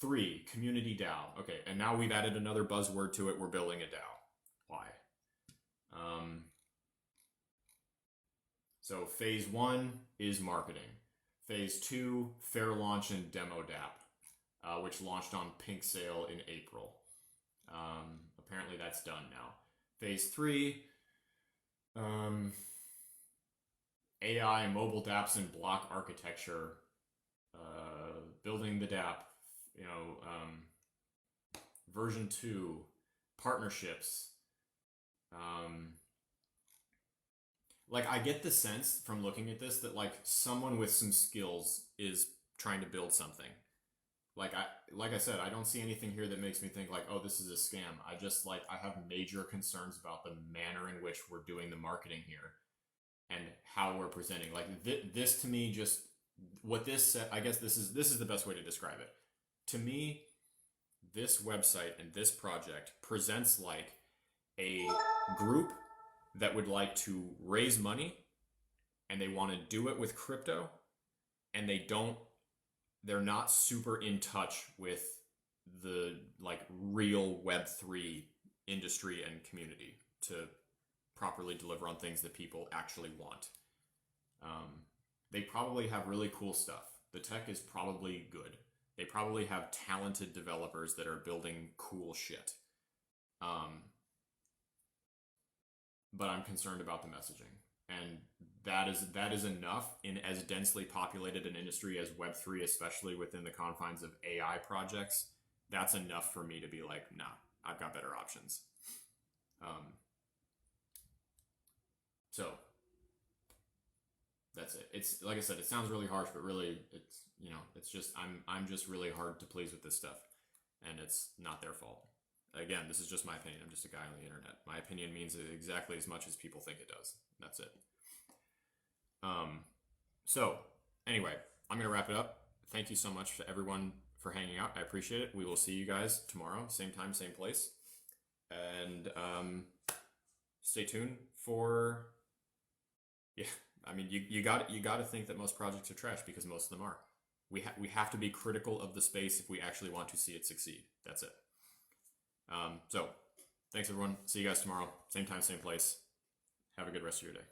3, community DAO. Okay, and now we've added another buzzword to it. We're building a DAO. Why? So phase 1 is marketing. Phase 2, fair launch and demo DApp, which launched on Pink Sale in April. Apparently that's done now. Phase 3, AI, mobile dApps, and block architecture, building the dApp, version 2, partnerships. Like, I get the sense from looking at this that like someone with some skills is trying to build something. Like I said, I don't see anything here that makes me think like, oh, this is a scam. I have major concerns about the manner in which we're doing the marketing here and how we're presenting. Like this to me, just what this said, I guess this is the best way to describe it. To me, this website and this project presents like a group that would like to raise money and they want to do it with crypto, and they're not super in touch with the like real Web3 industry and community to properly deliver on things that people actually want. They probably have really cool stuff. The tech is probably good. They probably have talented developers that are building cool shit. But I'm concerned about the messaging. And that is enough in as densely populated an industry as Web3, especially within the confines of AI projects. That's enough for me to be like, nah, I've got better options. So that's it. It's like I said, it sounds really harsh, but really it's just I'm just really hard to please with this stuff, and it's not their fault. Again, this is just my opinion. I'm just a guy on the internet. My opinion means exactly as much as people think it does. That's it. So anyway, I'm going to wrap it up. Thank you so much to everyone for hanging out. I appreciate it. We will see you guys tomorrow, same time, same place. And stay tuned for, I mean, you got to think that most projects are trash, because most of them are. We have to be critical of the space if we actually want to see it succeed. That's it. So thanks everyone. See you guys tomorrow. Same time, same place. Have a good rest of your day.